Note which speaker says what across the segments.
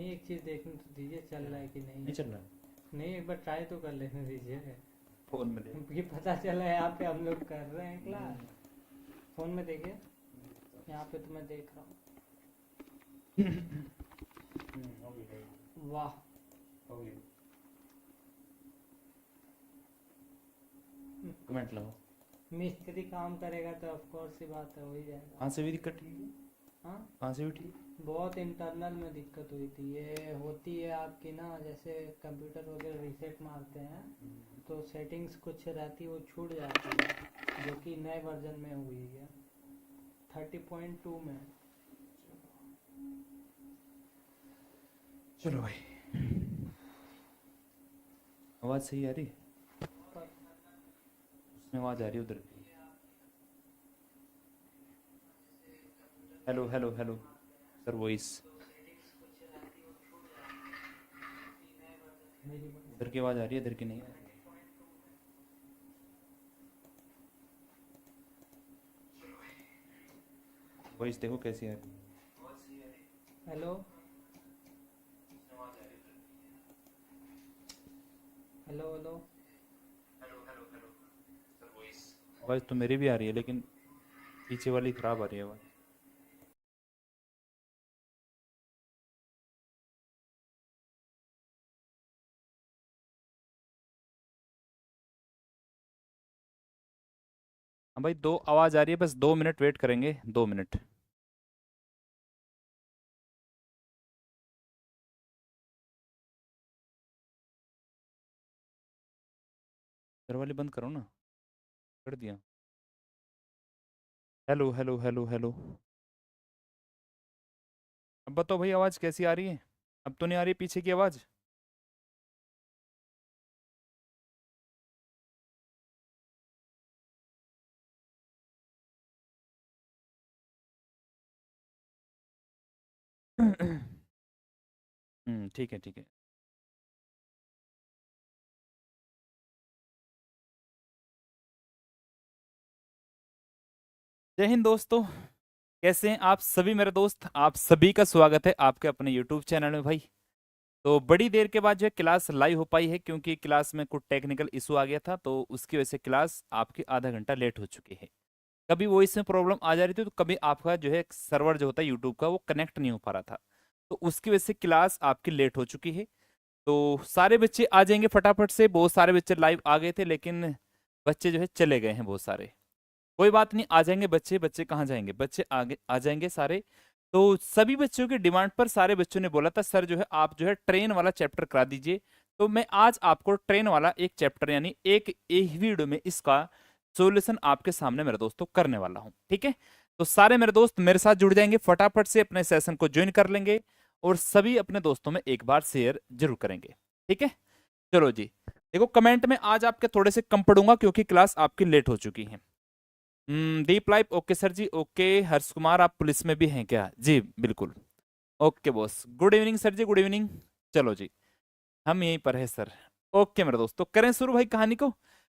Speaker 1: नहीं, एक चीज देखने तो दीजिए चल रहा है कि नहीं।
Speaker 2: नहीं चल रहा है।
Speaker 1: नहीं, एक बार ट्राई तो कर लेने दीजिए।
Speaker 2: फोन में देख।
Speaker 1: ये पता चला यहाँ पे हम लोग कर रहे हैं क्लास। फोन में देखिए, यहाँ पे तो मैं देख रहा हूँ।
Speaker 2: हो गई।
Speaker 1: वाह,
Speaker 2: हो गई। कमेंट लगाओ।
Speaker 1: मिस्त्री काम करेगा तो ऑफ कोर्स सी बात है, हो ही जाएगा।
Speaker 2: कहाँ से भी दिक्कत ठीक है?
Speaker 1: हाँ,
Speaker 2: कहाँ से भी ठीक?
Speaker 1: बहुत इंटरनल में दिक्कत हुई थी। ये होती है आपकी ना, जैसे कंप्यूटर वगैरह रीसेट मारते हैं तो सेटिंग्स कुछ रहती है वो छूट जाती है, जो कि नए वर्जन में हुई है 30.2 में।
Speaker 2: चलो भाई, आवाज़ सही आ रही है?
Speaker 1: पर
Speaker 2: उसमें आवाज़ आ रही है उधर की। Hello hello hello sir, voice
Speaker 1: मेरी
Speaker 2: उधर की आवाज़ आ रही है, इधर की नहीं आ रही। वॉइस देखो कैसी आ रही है।
Speaker 1: Hello hello hello.
Speaker 2: आवाज़ तो मेरी भी आ रही है, लेकिन पीछे वाली ख़राब आ रही है आवाज़। हाँ भाई, दो आवाज़ आ रही है, बस 2 मिनट वेट करेंगे, 2 मिनट। घर वाले बंद करो ना। कर दिया। Hello hello hello hello. अब बताओ भाई, आवाज़ कैसी आ रही है? अब तो नहीं आ रही पीछे की आवाज़? ठीक है ठीक है। जय हिंद दोस्तों, कैसे हैं आप सभी मेरे दोस्त? आप सभी का स्वागत है आपके अपने यूट्यूब चैनल में भाई। तो बड़ी देर के बाद जो है क्लास लाइव हो पाई है, क्योंकि क्लास में कुछ टेक्निकल इशू आ गया था, तो उसकी वजह से क्लास आपकी आधा घंटा लेट हो चुकी है। कभी वो इसमें प्रॉब्लम आ जा रही थी, तो कभी आपका जो है सर्वर जो होता है यूट्यूब का वो कनेक्ट नहीं हो पा रहा था, तो उसकी वजह से क्लास आपकी लेट हो चुकी है। तो सारे बच्चे आ जाएंगे फटाफट से। बहुत सारे बच्चे लाइव आ गए थे, लेकिन बच्चे जो है चले गए हैं बहुत सारे। कोई बात नहीं, आ जाएंगे बच्चे। बच्चे कहाँ जाएंगे? बच्चे आगे आ जाएंगे सारे। तो सभी बच्चों की डिमांड पर सारे बच्चों ने बोला था, सर जो है आप जो है ट्रेन वाला चैप्टर करा दीजिए। तो मैं आज आपको ट्रेन वाला एक चैप्टर, यानी एक वीडियो में इसका सॉल्यूशन आपके सामने मेरे दोस्तों करने वाला हूं। ठीक है, तो सारे मेरे दोस्त मेरे साथ जुड़ जाएंगे, फटाफट से अपने सेशन को ज्वाइन कर लेंगे और सभी अपने दोस्तों में एक बार शेयर जरूर करेंगे। ठीक है, चलो जी। देखो, कमेंट में आज आपके थोड़े से कम पढ़ूंगा, क्योंकि क्लास आपकी लेट हो चुकी है। Deep life, okay sir ji, okay. Harsh Kumar, आप पुलिस में भी हैं क्या? जी बिल्कुल। Okay boss, good evening sir ji, good evening. चलो जी, हम यहीं पर है सर। ओके मेरे दोस्तों, करें शुरू भाई कहानी को।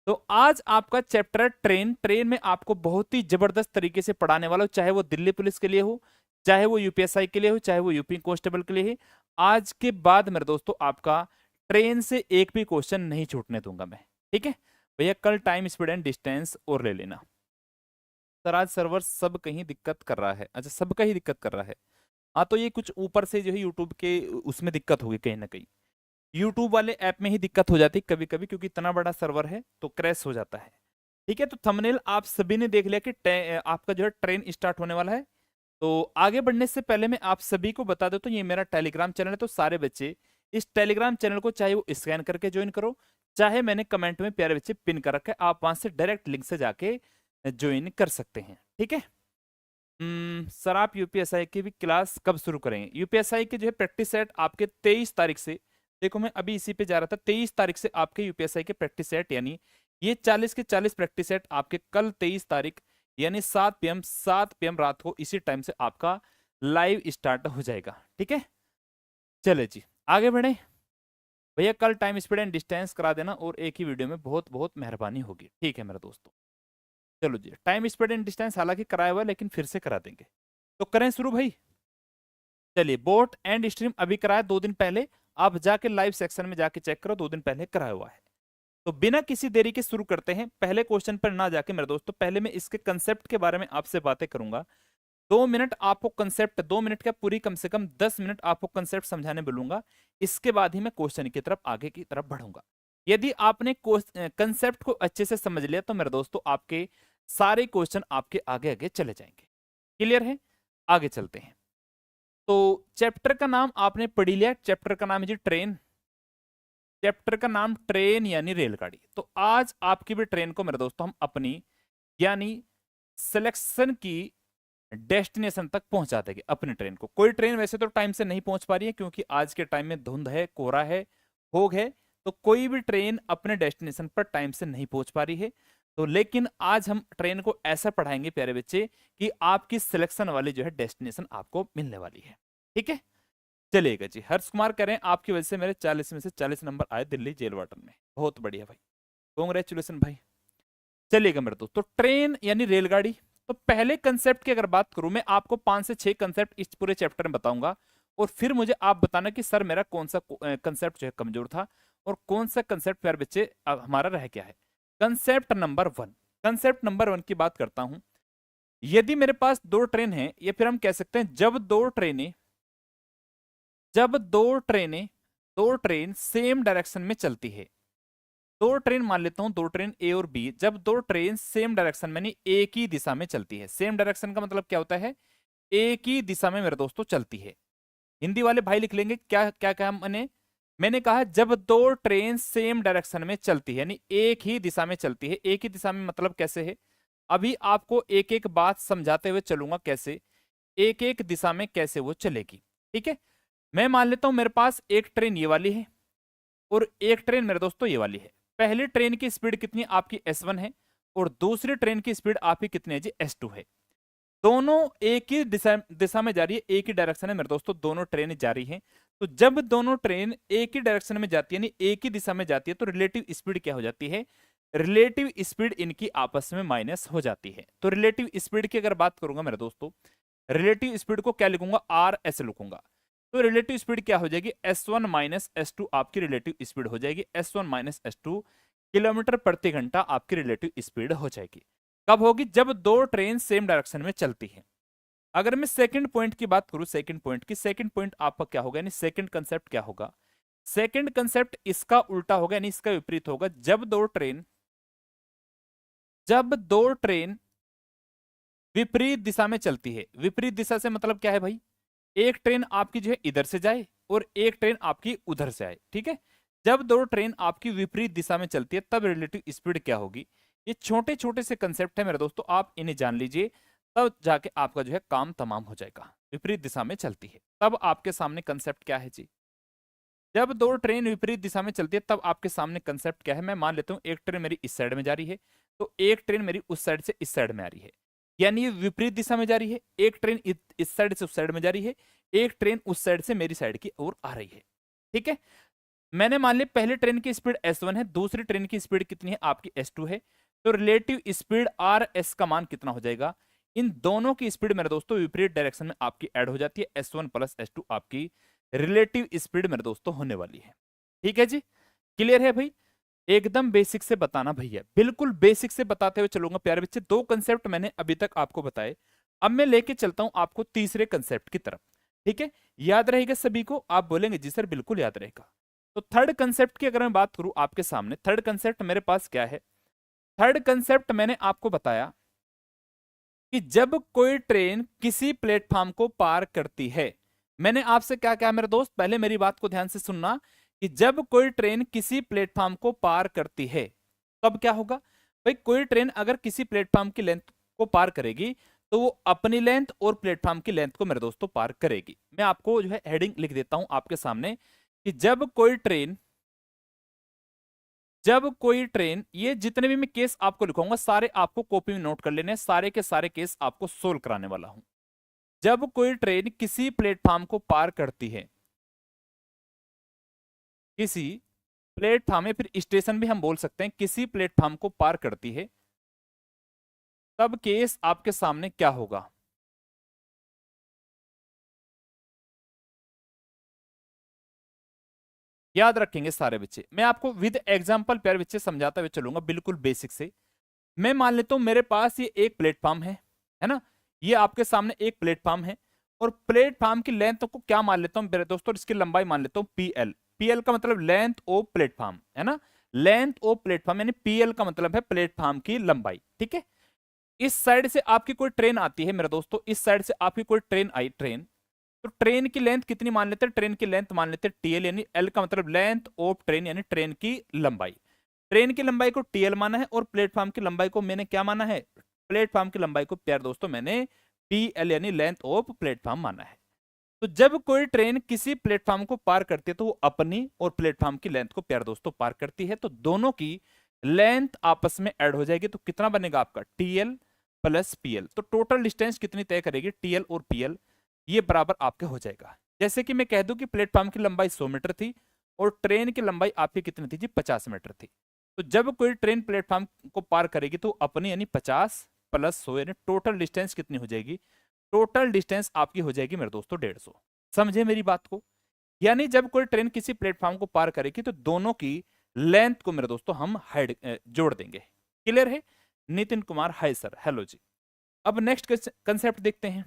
Speaker 2: तो आज आपका चैप्टर है ट्रेन। ट्रेन में आपको बहुत ही जबरदस्त तरीके से पढ़ाने वाला हूं, चाहे वो दिल्ली पुलिस के लिए हो, चाहे वो यूपीएसआई के लिए हो, चाहे वो यूपी कांस्टेबल के लिए है। आज के बाद मेरे दोस्तों आपका ट्रेन से एक भी क्वेश्चन नहीं छूटने दूंगा मैं। ठीक है भैया, कल टाइम स्पीड एंड डिस्टेंस और ले लेना। सर आज सर्वर सब कहीं दिक्कत कर रहा है। अच्छा, सबका ही दिक्कत कर रहा है। हाँ, तो ये कुछ ऊपर से जो है यूट्यूब के उसमें दिक्कत होगी कहीं ना कहीं। यूट्यूब वाले ऐप में ही दिक्कत हो जाती है कभी कभी, क्योंकि इतना बड़ा सर्वर है तो क्रैश हो जाता है। ठीक है, तो थंबनेल आप सभी ने देख लिया कि आपका जो है ट्रेन स्टार्ट होने वाला है। तो आगे बढ़ने से पहले मैं आप सभी को बता देता हूँ, ये मेरा टेलीग्राम चैनल है, तो सारे बच्चे इस टेलीग्राम चैनल को चाहे वो स्कैन करके ज्वाइन करो, चाहे मैंने कमेंट में प्यारे बच्चे पिन कर रखा है, आप वहां से डायरेक्ट लिंक से जाके ज्वाइन कर सकते हैं। ठीक है। सर आप यूपीएसआई की भी क्लास कब शुरू करेंगे? यूपीएसआई के जो है प्रैक्टिस सेट आपके 23 तारीख से, देखो मैं अभी इसी पे जा रहा था, 23 तारीख से आपके यूपीएसआई के प्रैक्टिस सेट, यानी ये 40 के 40 प्रैक्टिस सेट आपके कल 23 तारीख, यानी 7 PM रात को इसी टाइम से आपका लाइव स्टार्ट हो जाएगा। ठीक है, चले जी आगे बढ़े। भैया कल टाइम स्पीड एंड डिस्टेंस करा देना, और एक ही वीडियो में बहुत बहुत मेहरबानी होगी। ठीक है मेरे दोस्तों, चलो जी। टाइम स्पीड एंड डिस्टेंस हालांकि कराया हुआ है, लेकिन फिर से करा देंगे। तो करें शुरू भाई। चलिए, बोट एंड स्ट्रीम अभी कराया 2 दिन पहले, आप जाके लाइव सेक्शन में जाके चेक करो, 2 दिन पहले कराया हुआ है। तो बिना किसी देरी के शुरू करते हैं। पहले क्वेश्चन पर ना जाके मेरे दोस्तों, पहले मैं इसके कंसेप्ट के बारे में आपसे बातें करूंगा। 2 मिनट आपको कंसेप्ट, 2 मिनट का पूरी कम से कम 10 मिनट आपको कंसेप्ट समझाने बोलूंगा। इसके बाद ही मैं क्वेश्चन की तरफ, आगे की तरफ बढ़ूंगा। यदि आपने कंसेप्ट को अच्छे से समझ लिया तो मेरे दोस्तों आपके सारे क्वेश्चन आपके आगे आगे चले जाएंगे। क्लियर है? आगे चलते हैं। तो चैप्टर का नाम आपने पढ़ लिया, चैप्टर का नाम है जी ट्रेन। चैप्टर का नाम ट्रेन यानी रेलगाड़ी। तो आज आपकी भी ट्रेन को मेरे दोस्तों हम अपनी यानी सिलेक्शन की डेस्टिनेशन तक पहुंचा देंगे अपनी ट्रेन को। कोई ट्रेन वैसे तो टाइम से नहीं पहुंच पा रही है क्योंकि आज के टाइम में धुंध है, कोहरा है, फोग है, तो कोई भी ट्रेन अपने डेस्टिनेशन पर टाइम से नहीं पहुंच पा रही है। तो लेकिन आज हम ट्रेन को ऐसा पढ़ाएंगे प्यारे बच्चे कि आपकी सिलेक्शन वाली जो है डेस्टिनेशन आपको मिलने वाली है। ठीक है, चलिएगा जी। हर्ष कुमार करें, आपकी वजह से मेरे 40 में से 40 नंबर आए दिल्ली जेल वार्डन में। बहुत बढ़िया भाई, कॉन्ग्रेचुलेसन भाई। चलिएगा मेरे दोस्तों, तो ट्रेन यानी रेलगाड़ी। तो पहले कंसेप्ट की अगर बात करूं, मैं आपको 5 से 6 कंसेप्ट इस पूरे चैप्टर में बताऊंगा और फिर मुझे आप बताना कि सर मेरा कौन सा कंसेप्ट जो है कमजोर था और कौन सा कंसेप्ट प्यारे बच्चे हमारा रह गया है। कंसेप्ट नंबर 1, कंसेप्ट नंबर 1 की बात करता हूं। यदि मेरे पास 2 ट्रेन है, या फिर हम कह सकते हैं जब दो ट्रेन सेम डायरेक्शन में चलती है। 2 ट्रेन मान लेता हूं, 2 ट्रेन ए और बी, जब 2 ट्रेन सेम डायरेक्शन में, यानी एक ही दिशा में चलती है। सेम डायरेक्शन का मतलब क्या होता है? एक ही दिशा में मेरे दोस्तों चलती है। हिंदी वाले भाई लिख लेंगे, क्या क्या कहा मैंने कहा जब 2 ट्रेन सेम डायरेक्शन में चलती है, यानी एक ही दिशा में चलती है। एक ही दिशा में मतलब कैसे है, अभी आपको एक एक बात समझाते हुए चलूंगा, कैसे एक एक दिशा में कैसे वो चलेगी। ठीक है, मैं मान लेता हूं मेरे पास एक ट्रेन ये वाली है और एक ट्रेन मेरे दोस्तों ये वाली है। पहली ट्रेन की स्पीड कितनी आपकी S1 है और दूसरी ट्रेन की स्पीड आपकी कितनी है जी, S2 है। दोनों एक ही दिशा में जा रही है, एक ही डायरेक्शन है मेरे दोस्तों, दोनों ट्रेन जा रही हैं। तो जब दोनों ट्रेन एक ही डायरेक्शन में जाती है, यानी एक ही दिशा में जाती है, तो रिलेटिव स्पीड क्या हो जाती है? रिलेटिव स्पीड इनकी आपस में माइनस हो जाती है। तो रिलेटिव स्पीड की अगर बात करूंगा मेरे दोस्तों, रिलेटिव स्पीड को क्या लिखूंगा? RS लिखूंगा। तो रिलेटिव स्पीड क्या हो जाएगी? S1 माइनस S2 आपकी रिलेटिव स्पीड हो जाएगी। S1 माइनस S2 किलोमीटर प्रति घंटा आपकी रिलेटिव स्पीड हो जाएगी। कब होगी? जब 2 ट्रेन सेम डायरेक्शन में चलती है। अगर मैं सेकंड पॉइंट की बात करूं, सेकंड पॉइंट आपका क्या होगा, यानी सेकंड कंसेप्ट क्या होगा? सेकंड कंसेप्ट इसका उल्टा होगा, यानी इसका विपरीत होगा। जब दो ट्रेन विपरीत दिशा में चलती है। विपरीत दिशा से मतलब क्या है भाई? एक ट्रेन आपकी जो है इधर से जाए और एक ट्रेन आपकी उधर से आए। ठीक है, जब 2 ट्रेन आपकी विपरीत दिशा में चलती है तब रिलेटिव स्पीड क्या होगी? ये छोटे छोटे से कंसेप्ट है मेरे दोस्तों, आप इन्हें जान लीजिए, तब जाके आपका जो है काम तमाम हो जाएगा। विपरीत दिशा में चलती है तब आपके सामने कंसेप्ट क्या है जी? जब 2 ट्रेन विपरीत दिशा में चलती है तब आपके सामने कंसेप्ट क्या है? मैं मान लेता हूं एक ट्रेन मेरी इस साइड में जा रही है, तो एक ट्रेन मेरी उस साइड से इस साइड में आ रही है, यानी ये विपरीत दिशा में जा रही है। एक ट्रेन इस साइड से उस साइड में जा रही है, एक ट्रेन उस साइड से मेरी साइड की ओर आ रही है। ठीक है, मैंने मान लिया पहली ट्रेन की स्पीड S1 है, दूसरी ट्रेन की स्पीड कितनी है? आपकी S2 है। तो रिलेटिव स्पीड RS का मान कितना हो जाएगा? इन दोनों की स्पीड मेरे दोस्तों विपरीत डायरेक्शन में आपकी ऐड हो जाती है। S1 प्लस S2 आपकी रिलेटिव स्पीड मेरे दोस्तों होने वाली है। ठीक है जी, क्लियर है भाई? एकदम बेसिक से बताना भैया, बिल्कुल बेसिक से बताते हुए चलूंगा प्यारे बच्चे। 2 कंसेप्ट मैंने अभी तक आपको बताए, अब मैं लेके चलता हूं आपको तीसरे कंसेप्ट की तरफ। ठीक है, याद रहेगा सभी को? आप बोलेंगे जी सर बिल्कुल याद रहेगा। तो थर्ड कंसेप्ट की अगर मैं बात करूं आपके सामने, थर्ड कंसेप्ट मेरे पास क्या है? थर्ड कंसेप्ट मैंने आपको बताया कि जब कोई ट्रेन किसी प्लेटफॉर्म को पार करती है। मैंने आपसे क्या कहा मेरे दोस्त? पहले मेरी बात को ध्यान से सुनना, कि जब कोई ट्रेन किसी प्लेटफॉर्म को पार करती है तब क्या होगा भाई? कोई ट्रेन अगर किसी प्लेटफॉर्म की लेंथ को पार करेगी तो वो अपनी लेंथ और प्लेटफॉर्म की लेंथ को मेरे दोस्तों पार करेगी। मैं आपको जो है हेडिंग लिख देता हूं आपके सामने कि जब कोई ट्रेन, ये जितने भी मैं केस आपको लिखूंगा सारे आपको कॉपी में नोट कर लेने हैं, सारे के सारे केस आपको सोल्व कराने वाला हूं। जब कोई ट्रेन किसी प्लेटफॉर्म को पार करती है, किसी प्लेटफॉर्म, या फिर स्टेशन भी हम बोल सकते हैं, किसी प्लेटफॉर्म को पार करती है, तब केस आपके सामने क्या होगा? याद रखेंगे सारे बच्चे। मैं आपको विद एग्जाम्पल प्यारे बच्चे समझाता हुए चलूंगा बिल्कुल बेसिक से। मैं मान लेता हूं मेरे पास ये एक प्लेटफॉर्म है ना, ये आपके सामने एक प्लेटफॉर्म है, और प्लेटफॉर्म की लेंथ को क्या मान लेता हूं मेरे दोस्तों, इसकी लंबाई मान लेता हूं पीएल। पीएल का मतलब लेंथ ऑफ प्लेटफॉर्म है ना, लेंथ ऑफ प्लेटफॉर्म, यानी पीएल का मतलब है प्लेटफॉर्म की लंबाई। ठीक है, इस साइड से आपकी कोई ट्रेन आती है मेरे दोस्तों, इस साइड से आपकी कोई ट्रेन आई, ट्रेन, तो ट्रेन की लेंथ कितनी मान लेते हैं, ट्रेन की लेंथ मान लेते हैं टीएल, यानी एल का मतलब लेंथ ऑफ ट्रेन, यानी ट्रेन की लंबाई। ट्रेन की लंबाई को टीएल माना है और प्लेटफॉर्म की लंबाई को मैंने क्या माना है, प्लेटफॉर्म की लंबाई को प्यार दोस्तों मैंने पीएल यानी लेंथ ऑफ प्लेटफॉर्म माना है। तो जब कोई ट्रेन किसी प्लेटफॉर्म को पार करती है तो वो अपनी और प्लेटफॉर्म की लेंथ को प्यार दोस्तों पार करती है, तो दोनों की लेंथ आपस में ऐड हो जाएगी, तो कितना बनेगा आपका टीएल प्लस पीएल। तो टोटल डिस्टेंस कितनी तय करेगी, टीएल और पीएल ये बराबर आपके हो जाएगा। जैसे कि मैं कह दूं कि प्लेटफॉर्म की लंबाई 100 मीटर थी और ट्रेन की लंबाई आपकी कितनी थी जी, 50 मीटर थी। तो जब कोई ट्रेन प्लेटफॉर्म को पार करेगी तो अपनी यानी 50 प्लस 100 यानी टोटल डिस्टेंस कितनी हो जाएगी, टोटल डिस्टेंस आपकी हो जाएगी मेरे दोस्तों 150। समझे मेरी बात को, यानी जब कोई ट्रेन किसी प्लेटफॉर्म को पार करेगी तो दोनों की लेंथ को मेरे दोस्तों हम हाइड जोड़ देंगे। क्लियर है, Nitin Kumar hi sir, hello ji. अब नेक्स्ट कंसेप्ट देखते हैं।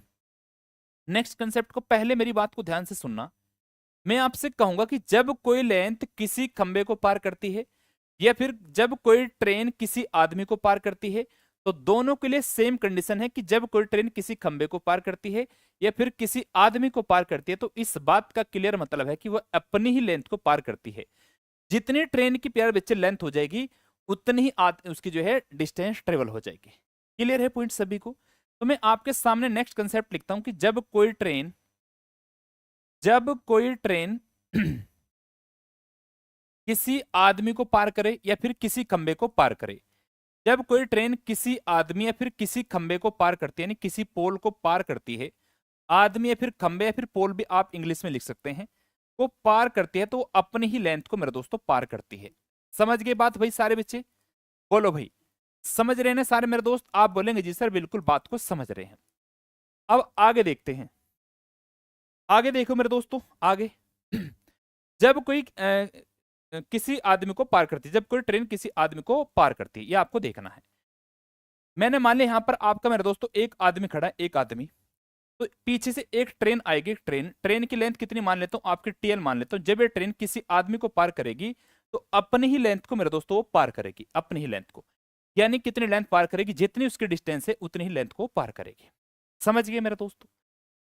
Speaker 2: नेक्स्ट कंसेप्ट को पहले मेरी बात को ध्यान से सुनना। मैं आपसे कहूंगा कि जब कोई लेंथ किसी खंबे को पार करती है या फिर जब कोई ट्रेन किसी आदमी को पार करती है, तो दोनों के लिए सेम कंडीशन है कि जब कोई ट्रेन किसी खंबे को पार करती है या फिर किसी आदमी को पार करती है, तो इस बात का क्लियर मतलब है कि वह अपनी ही लेंथ को पार करती है। जितनी ट्रेन की प्यारे बच्चे लेंथ हो जाएगी उतनी ही उसकी जो है डिस्टेंस ट्रेवल हो जाएगी। क्लियर है पॉइंट सभी को। तो मैं आपके सामने नेक्स्ट कंसेप्ट लिखता हूं कि जब कोई ट्रेन किसी आदमी को पार करे या फिर किसी खंबे को पार करे, जब कोई ट्रेन किसी आदमी या फिर किसी खंबे को पार करती है, यानी किसी पोल को पार करती है, आदमी या फिर खंबे या फिर पोल भी आप इंग्लिश में लिख सकते हैं, वो पार करती है तो वो अपनी ही लेंथ को मेरे दोस्तों पार करती है। समझ गए बात भाई सारे बच्चे, बोलो भाई समझ रहे हैं सारे मेरे दोस्त, आप बोलेंगे जी सर बिल्कुल बात को समझ रहे हैं। अब आगे देखते हैं, आगे देखो मेरे दोस्तों आगे। जब कोई किसी आदमी को पार करती है, जब कोई ट्रेन किसी आदमी को पार करती है, ये आपको देखना है। मैंने मान लिया यहां पर आपका मेरे दोस्तों एक आदमी खड़ा है, एक आदमी, तो पीछे से एक ट्रेन आएगी, ट्रेन की लेंथ कितनी मान लेता हूं, आपकी टीएल मान लेता हूं। जब ये ट्रेन किसी आदमी को पार करेगी तो अपनी ही लेंथ को मेरे दोस्तों वो पार करेगी, अपनी ही लेंथ को, यानी कितनी लेंथ पार करेगी, जितनी उसकी डिस्टेंस है उतनी ही लेंथ को पार करेगी। समझ गए मेरे दोस्तों,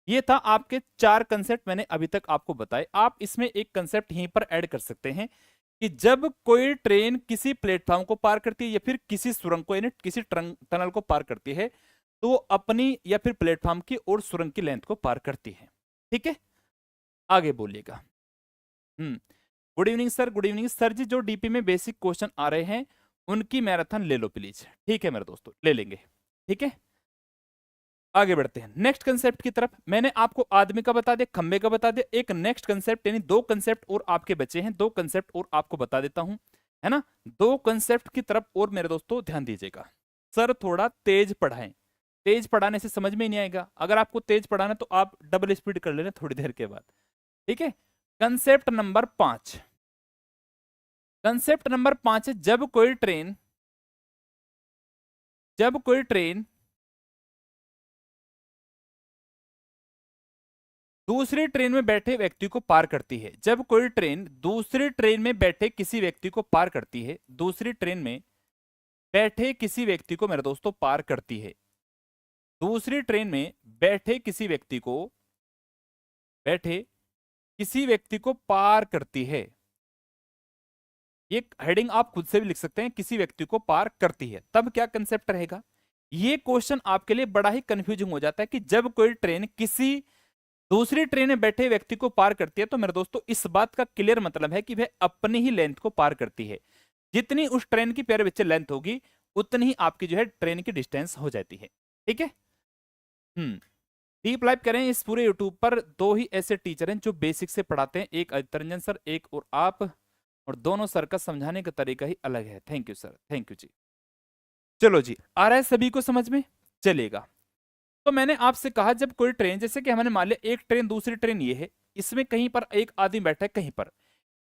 Speaker 2: ये था आपके 4 कंसेप्ट मैंने अभी तक आपको बताए। आप इसमें एक कंसेप्ट यहीं पर ऐड कर सकते हैं कि जब कोई ट्रेन किसी प्लेटफॉर्म को पार करती है या फिर किसी सुरंग को यानी किसी टनल को पार करती है, तो वो अपनी या फिर प्लेटफॉर्म की और सुरंग की लेंथ को पार करती है। ठीक है, आगे बोलिएगा। Good evening sir, good evening sir ji. जो डीपी में बेसिक क्वेश्चन आ रहे हैं उनकी मैराथन ले लो प्लीज। ठीक है मेरे दोस्तों, ले लेंगे। ठीक है, आगे बढ़ते हैं नेक्स्ट कंसेप्ट की तरफ। मैंने आपको आदमी का बता दिया, खंबे का बता दिया, एक नेक्स्ट कंसेप्ट यानी 2 कंसेप्ट और आपके बचे हैं, 2 कंसेप्ट और आपको बता देता हूं, है ना। 2 कंसेप्ट की तरफ और मेरे दोस्तों ध्यान दीजिएगा। सर थोड़ा तेज पढ़ाएं, तेज पढ़ाने से समझ में ही नहीं आएगा। अगर आपको तेज पढ़ाना तो आप डबल स्पीड कर लेना थोड़ी देर के बाद। ठीक है, कंसेप्ट नंबर 5, कंसेप्ट नंबर 5 है जब कोई ट्रेन दूसरी ट्रेन में बैठे व्यक्ति को पार करती है, जब कोई ट्रेन दूसरी ट्रेन में बैठे किसी व्यक्ति को पार करती है, दूसरी ट्रेन में बैठे किसी व्यक्ति को मेरे दोस्तों पार करती है, दूसरी ट्रेन में बैठे किसी व्यक्ति को पार करती है। ये हेडिंग आप खुद से भी लिख सकते हैं, किसी व्यक्ति को पार करती है। तब क्या कंसेप्ट रहेगा, ये क्वेश्चन आपके लिए बड़ा ही कंफ्यूजिंग हो जाता है कि जब कोई ट्रेन किसी दूसरी ट्रेन में बैठे व्यक्ति को पार करती है, तो मेरे दोस्तों इस बात का क्लियर मतलब है कि वह अपनी ही लेंथ को पार करती है। जितनी उस ट्रेन की प्यारे बच्चे लेंथ होगी उतनी ही आपकी जो है ट्रेन की डिस्टेंस हो जाती है। ठीक है, डीप लाइव करें इस पूरे यूट्यूब पर 2 ही ऐसे टीचर हैं जो बेसिक से पढ़ाते हैं, एक आदित्य रंजन सर, एक और आप, और दोनों सर का समझाने का तरीका ही अलग है। Thank you sir, thank you ji. चलो जी, आ रहा है सभी को समझ में, चलेगा। तो मैंने आपसे कहा जब कोई ट्रेन, जैसे कि हमने मान लिया एक ट्रेन दूसरी ट्रेन ये है, इसमें कहीं पर एक आदमी बैठा है, कहीं पर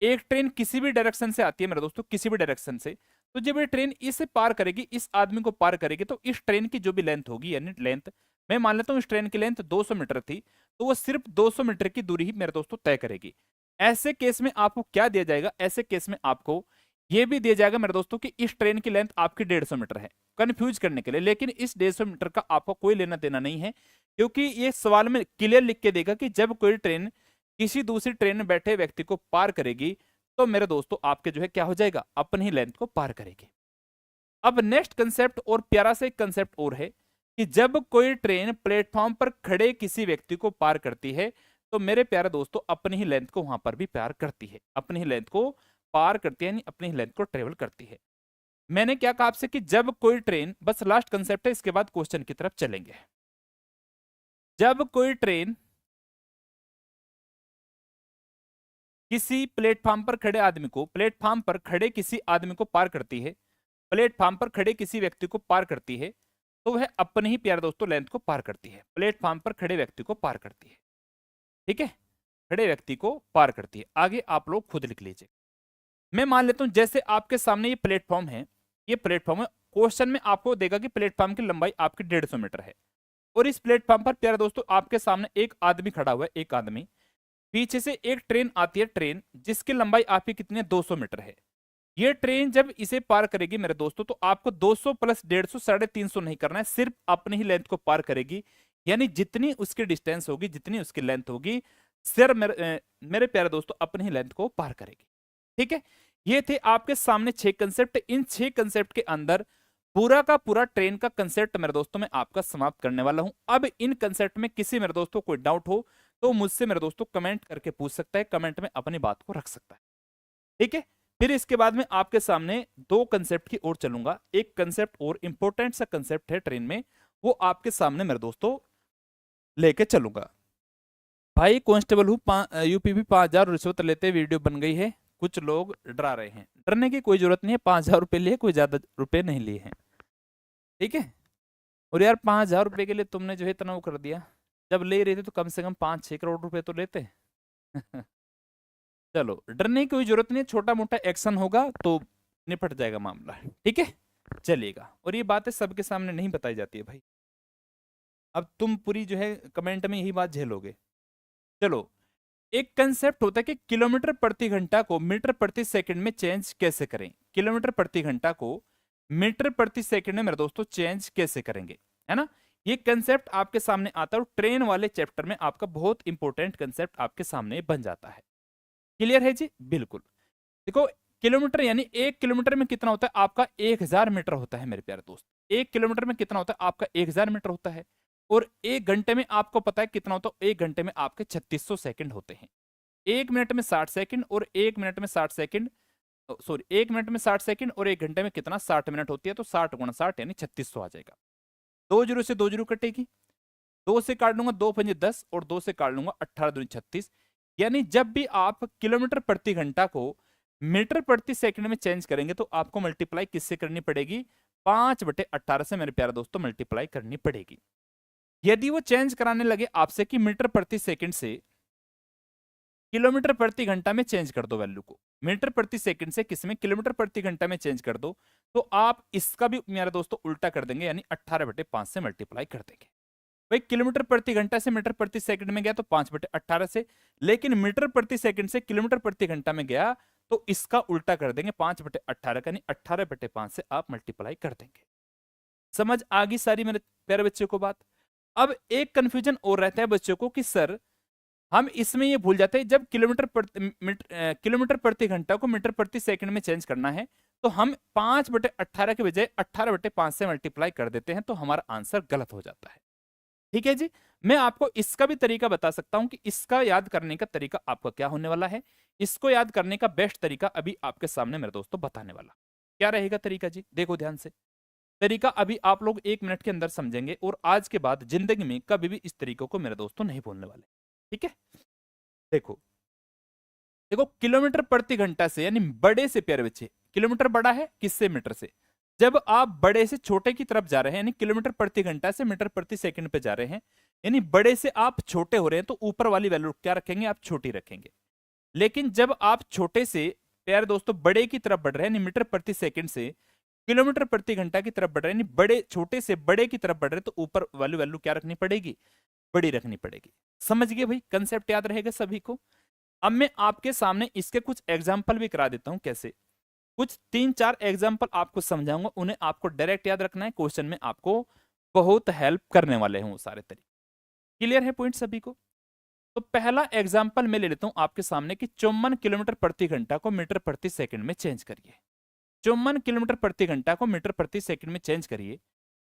Speaker 2: एक ट्रेन किसी भी डायरेक्शन से आती है मेरे दोस्तों, किसी भी डायरेक्शन से, तो जब ये ट्रेन इसे पार करेगी, इस आदमी को पार करेगी, तो इस ट्रेन की जो भी लेंथ होगी, यानी लेंथ, मैं मान लेता हूं इस ट्रेन की लेंथ 200 मीटर थी, तो वो सिर्फ 200 मीटर की दूरी ही मेरे दोस्तों तय करेगी। ऐसे केस में आपको क्या दिया जाएगा, ऐसे केस में आपको ये भी दिया जाएगा मेरे दोस्तों कि इस ट्रेन की लेंथ आपकी 150 मीटर है, कंफ्यूज करने के लिए। लेकिन इस 150 मीटर का आपको कोई लेना देना नहीं है, क्योंकि ये सवाल में क्लियर लिख के देगा कि जब कोई ट्रेन किसी दूसरी ट्रेन में बैठे व्यक्ति को पार करेगी, तो मेरे दोस्तों आपके जो है क्या हो जाएगा, अपनी ही लेंथ को पार करेगी। अब नेक्स्ट कंसेप्ट और प्यारा सा एक कंसेप्ट और है कि जब कोई ट्रेन प्लेटफॉर्म पर खड़े किसी व्यक्ति को पार करती है, तो मेरे प्यारे दोस्तों अपनी ही लेंथ को वहां पर भी पार करती है, अपनी ही लेंथ को पार करती है, यानी अपनी ही लेंथ को ट्रेवल करती है। मैंने क्या कहा आपसे कि जब कोई ट्रेन, बस लास्ट कंसेप्ट है, इसके बाद क्वेश्चन की तरफ चलेंगे। जब कोई ट्रेन किसी प्लेटफॉर्म पर खड़े आदमी को, प्लेटफॉर्म पर खड़े किसी आदमी को पार करती है, प्लेटफॉर्म पर खड़े किसी व्यक्ति को पार करती है, तो वह अपने ही प्यारे दोस्तों लेंथ को पार करती है, प्लेटफॉर्म पर खड़े व्यक्ति को पार करती है। ठीक है, खड़े व्यक्ति को पार करती है। आगे आप लोग खुद लिख लीजिए। मैं मान लेता हूं जैसे आपके सामने ये प्लेटफॉर्म है, ये प्लेटफॉर्म है, क्वेश्चन में आपको देगा कि प्लेटफॉर्म की लंबाई आपकी 150 मीटर है, और इस प्लेटफॉर्म पर प्यारे दोस्तों आपके सामने एक आदमी खड़ा हुआ है, एक आदमी, पीछे से एक ट्रेन आती है, ट्रेन जिसकी लंबाई आपकी कितनी है, 200 मीटर है। ये ट्रेन जब इसे पार करेगी मेरे दोस्तों, तो आपको 200 प्लस 150 350 नहीं करना है, सिर्फ अपनी ही लेंथ को पार करेगी, यानी जितनी उसकी डिस्टेंस होगी, जितनी उसकी लेंथ होगी, सिर्फ मेरे प्यारे दोस्तों अपनी ही लेंथ को पार करेगी। ठीक है, ये थे आपके सामने 6 कंसेप्ट। इन 6 कंसेप्ट के अंदर पूरा का पूरा ट्रेन का कंसेप्ट मेरे दोस्तों मैं आपका समाप्त करने वाला हूं। अब इन कंसेप्ट में किसी मेरे दोस्तों कोई डाउट हो तो मुझसे मेरे दोस्तों कमेंट करके पूछ सकता है, कमेंट में अपनी बात को रख सकता है। ठीक है, फिर इसके बाद में आपके सामने 2 कंसेप्ट की ओर चलूंगा। एक कंसेप्ट और इंपॉर्टेंट सा कंसेप्ट है ट्रेन में, वो आपके सामने मेरे दोस्तों लेके चलूंगा। भाई कांस्टेबल हूँ, यूपी भी 5000 रिश्वत लेते वीडियो बन गई है, कुछ लोग डरा रहे हैं। डरने की कोई जरूरत नहीं है, 5000 रुपए लिए, कोई ज्यादा रुपए नहीं लिए हैं। ठीक है, और यार 5000 रुपए के लिए तुमने जो है इतना वो कर दिया, जब ले रहे थे तो कम से कम 5-6 करोड़ रुपए तो लेते। चलो डरने की कोई जरूरत नहीं है, छोटा मोटा एक्शन होगा तो निपट जाएगा मामला। ठीक है, चलिएगा। और ये बातें सबके सामने नहीं बताई जाती है भाई, अब तुम पूरी जो है कमेंट में यही बात झेलोगे। चलो, एक कंसेप्ट होता है कि किलोमीटर प्रति घंटा को मीटर प्रति सेकंड में चेंज कैसे करें। किलोमीटर प्रति घंटा को मीटर प्रति सेकंड में मेरे दोस्तों चेंज कैसे करेंगे, है ना। ये कंसेप्ट आपके सामने आता है, ट्रेन वाले चैप्टर में आपका बहुत इंपॉर्टेंट कंसेप्ट आपके सामने बन जाता है। क्लियर है जी, बिल्कुल। देखो, किलोमीटर यानी 1 किलोमीटर में कितना होता है आपका, 1000 मीटर होता है मेरे प्यारे दोस्त। 1 किलोमीटर में कितना होता है आपका, 1000 मीटर होता है। और 1 घंटे में आपको पता है कितना होता है, 1 घंटे में आपके 3600 सेकंड होते हैं। 1 मिनट में 60 सेकंड और 1 मिनट में 60 सेकंड, सॉरी 1 मिनट में 60 सेकंड और 1 घंटे में कितना, 60 मिनट होती है, तो 60 गुणा 60 यानी 3600 आ जाएगा। 2 जीरो से 2 जीरो कटेगी, 2 से काट लूंगा 2 पंजे 10 और 2 से काट लूंगा 18 दूनी 36। यानी जब भी आप किलोमीटर प्रति घंटा को मीटर प्रति सेकंड में चेंज करेंगे तो आपको मल्टीप्लाई किससे करनी पड़ेगी, 5/18 से मेरे प्यारे दोस्तों मल्टीप्लाई करनी पड़ेगी। यदि वो चेंज कराने लगे आपसे कि मीटर प्रति सेकंड से किलोमीटर प्रति घंटा में चेंज कर दो वैल्यू को, मीटर प्रति सेकंड से किसमें, किलोमीटर प्रति घंटा में चेंज कर दो, तो आप इसका भी मेरे दोस्तों उल्टा कर देंगे, यानी 18/5 से मल्टीप्लाई कर देंगे। भाई किलोमीटर प्रति घंटा से मीटर प्रति सेकंड में गया तो 5/18 से, लेकिन मीटर प्रति सेकंड से किलोमीटर प्रति घंटा में गया तो इसका उल्टा कर देंगे, 5/18 का, यानी 18/5 से आप मल्टीप्लाई कर देंगे। समझ आ गई सारी मेरे प्यारे बच्चों को बात। अब एक कंफ्यूजन और रहता है बच्चों को कि सर हम इसमें ये भूल जाते हैं, जब किलोमीटर प्रति घंटा को मीटर प्रति सेकंड में चेंज करना है तो हम 5/18 के बजाय 18/5 से मल्टीप्लाई कर देते हैं, तो हमारा आंसर गलत हो जाता है। ठीक है जी, मैं आपको इसका भी तरीका बता सकता हूं कि इसका याद करने का तरीका आपका क्या होने वाला है। इसको याद करने का बेस्ट तरीका अभी आपके सामने मेरे दोस्तों बताने वाला। क्या रहेगा तरीका जी, देखो ध्यान से। तरीका अभी आप लोग 1 मिनट के अंदर समझेंगे और आज के बाद जिंदगी में कभी भी इस तरीकों को मेरे दोस्तों नहीं भूलने वाले। ठीक है, देखो देखो, किलोमीटर प्रति घंटा से, यानी बड़े से प्यारे बच्चे, किलोमीटर बड़ा है किससे, मीटर से। जब आप बड़े से छोटे की तरफ जा रहे हैं, यानी किलोमीटर प्रति घंटा से मीटर प्रति सेकंड पे जा रहे हैं, यानी बड़े से आप छोटे हो रहे हैं, तो ऊपर वाली वैल्यू क्या रखेंगे आप, छोटी रखेंगे। लेकिन जब आप छोटे से प्यारे दोस्तों बड़े की तरफ बढ़ रहे हैं, मीटर प्रति सेकंड से किलोमीटर प्रति घंटा की तरफ बढ़ रहे हैं, बड़े छोटे से बड़े की तरफ बढ़ रहे हैं, तो ऊपर वाली वैल्यू क्या रखनी पड़ेगी, बड़ी रखनी पड़ेगी। समझ गए भाई, कंसेप्ट याद रहेगा सभी को। अब मैं आपके सामने इसके कुछ एग्जाम्पल भी करा देता हूं। कैसे, कुछ 3-4 एग्जाम्पल आपको समझाऊंगा, उन्हें आपको डायरेक्ट याद रखना है, क्वेश्चन में आपको बहुत हेल्प करने वाले हैं वो सारे तरीके। क्लियर है पॉइंट सभी को? तो पहला एग्जाम्पल मैं ले लेता हूं आपके सामने कि 54 किलोमीटर प्रति घंटा को मीटर प्रति सेकंड में चेंज करिए। 54 किलोमीटर प्रति घंटा को मीटर प्रति सेकंड में चेंज करिए।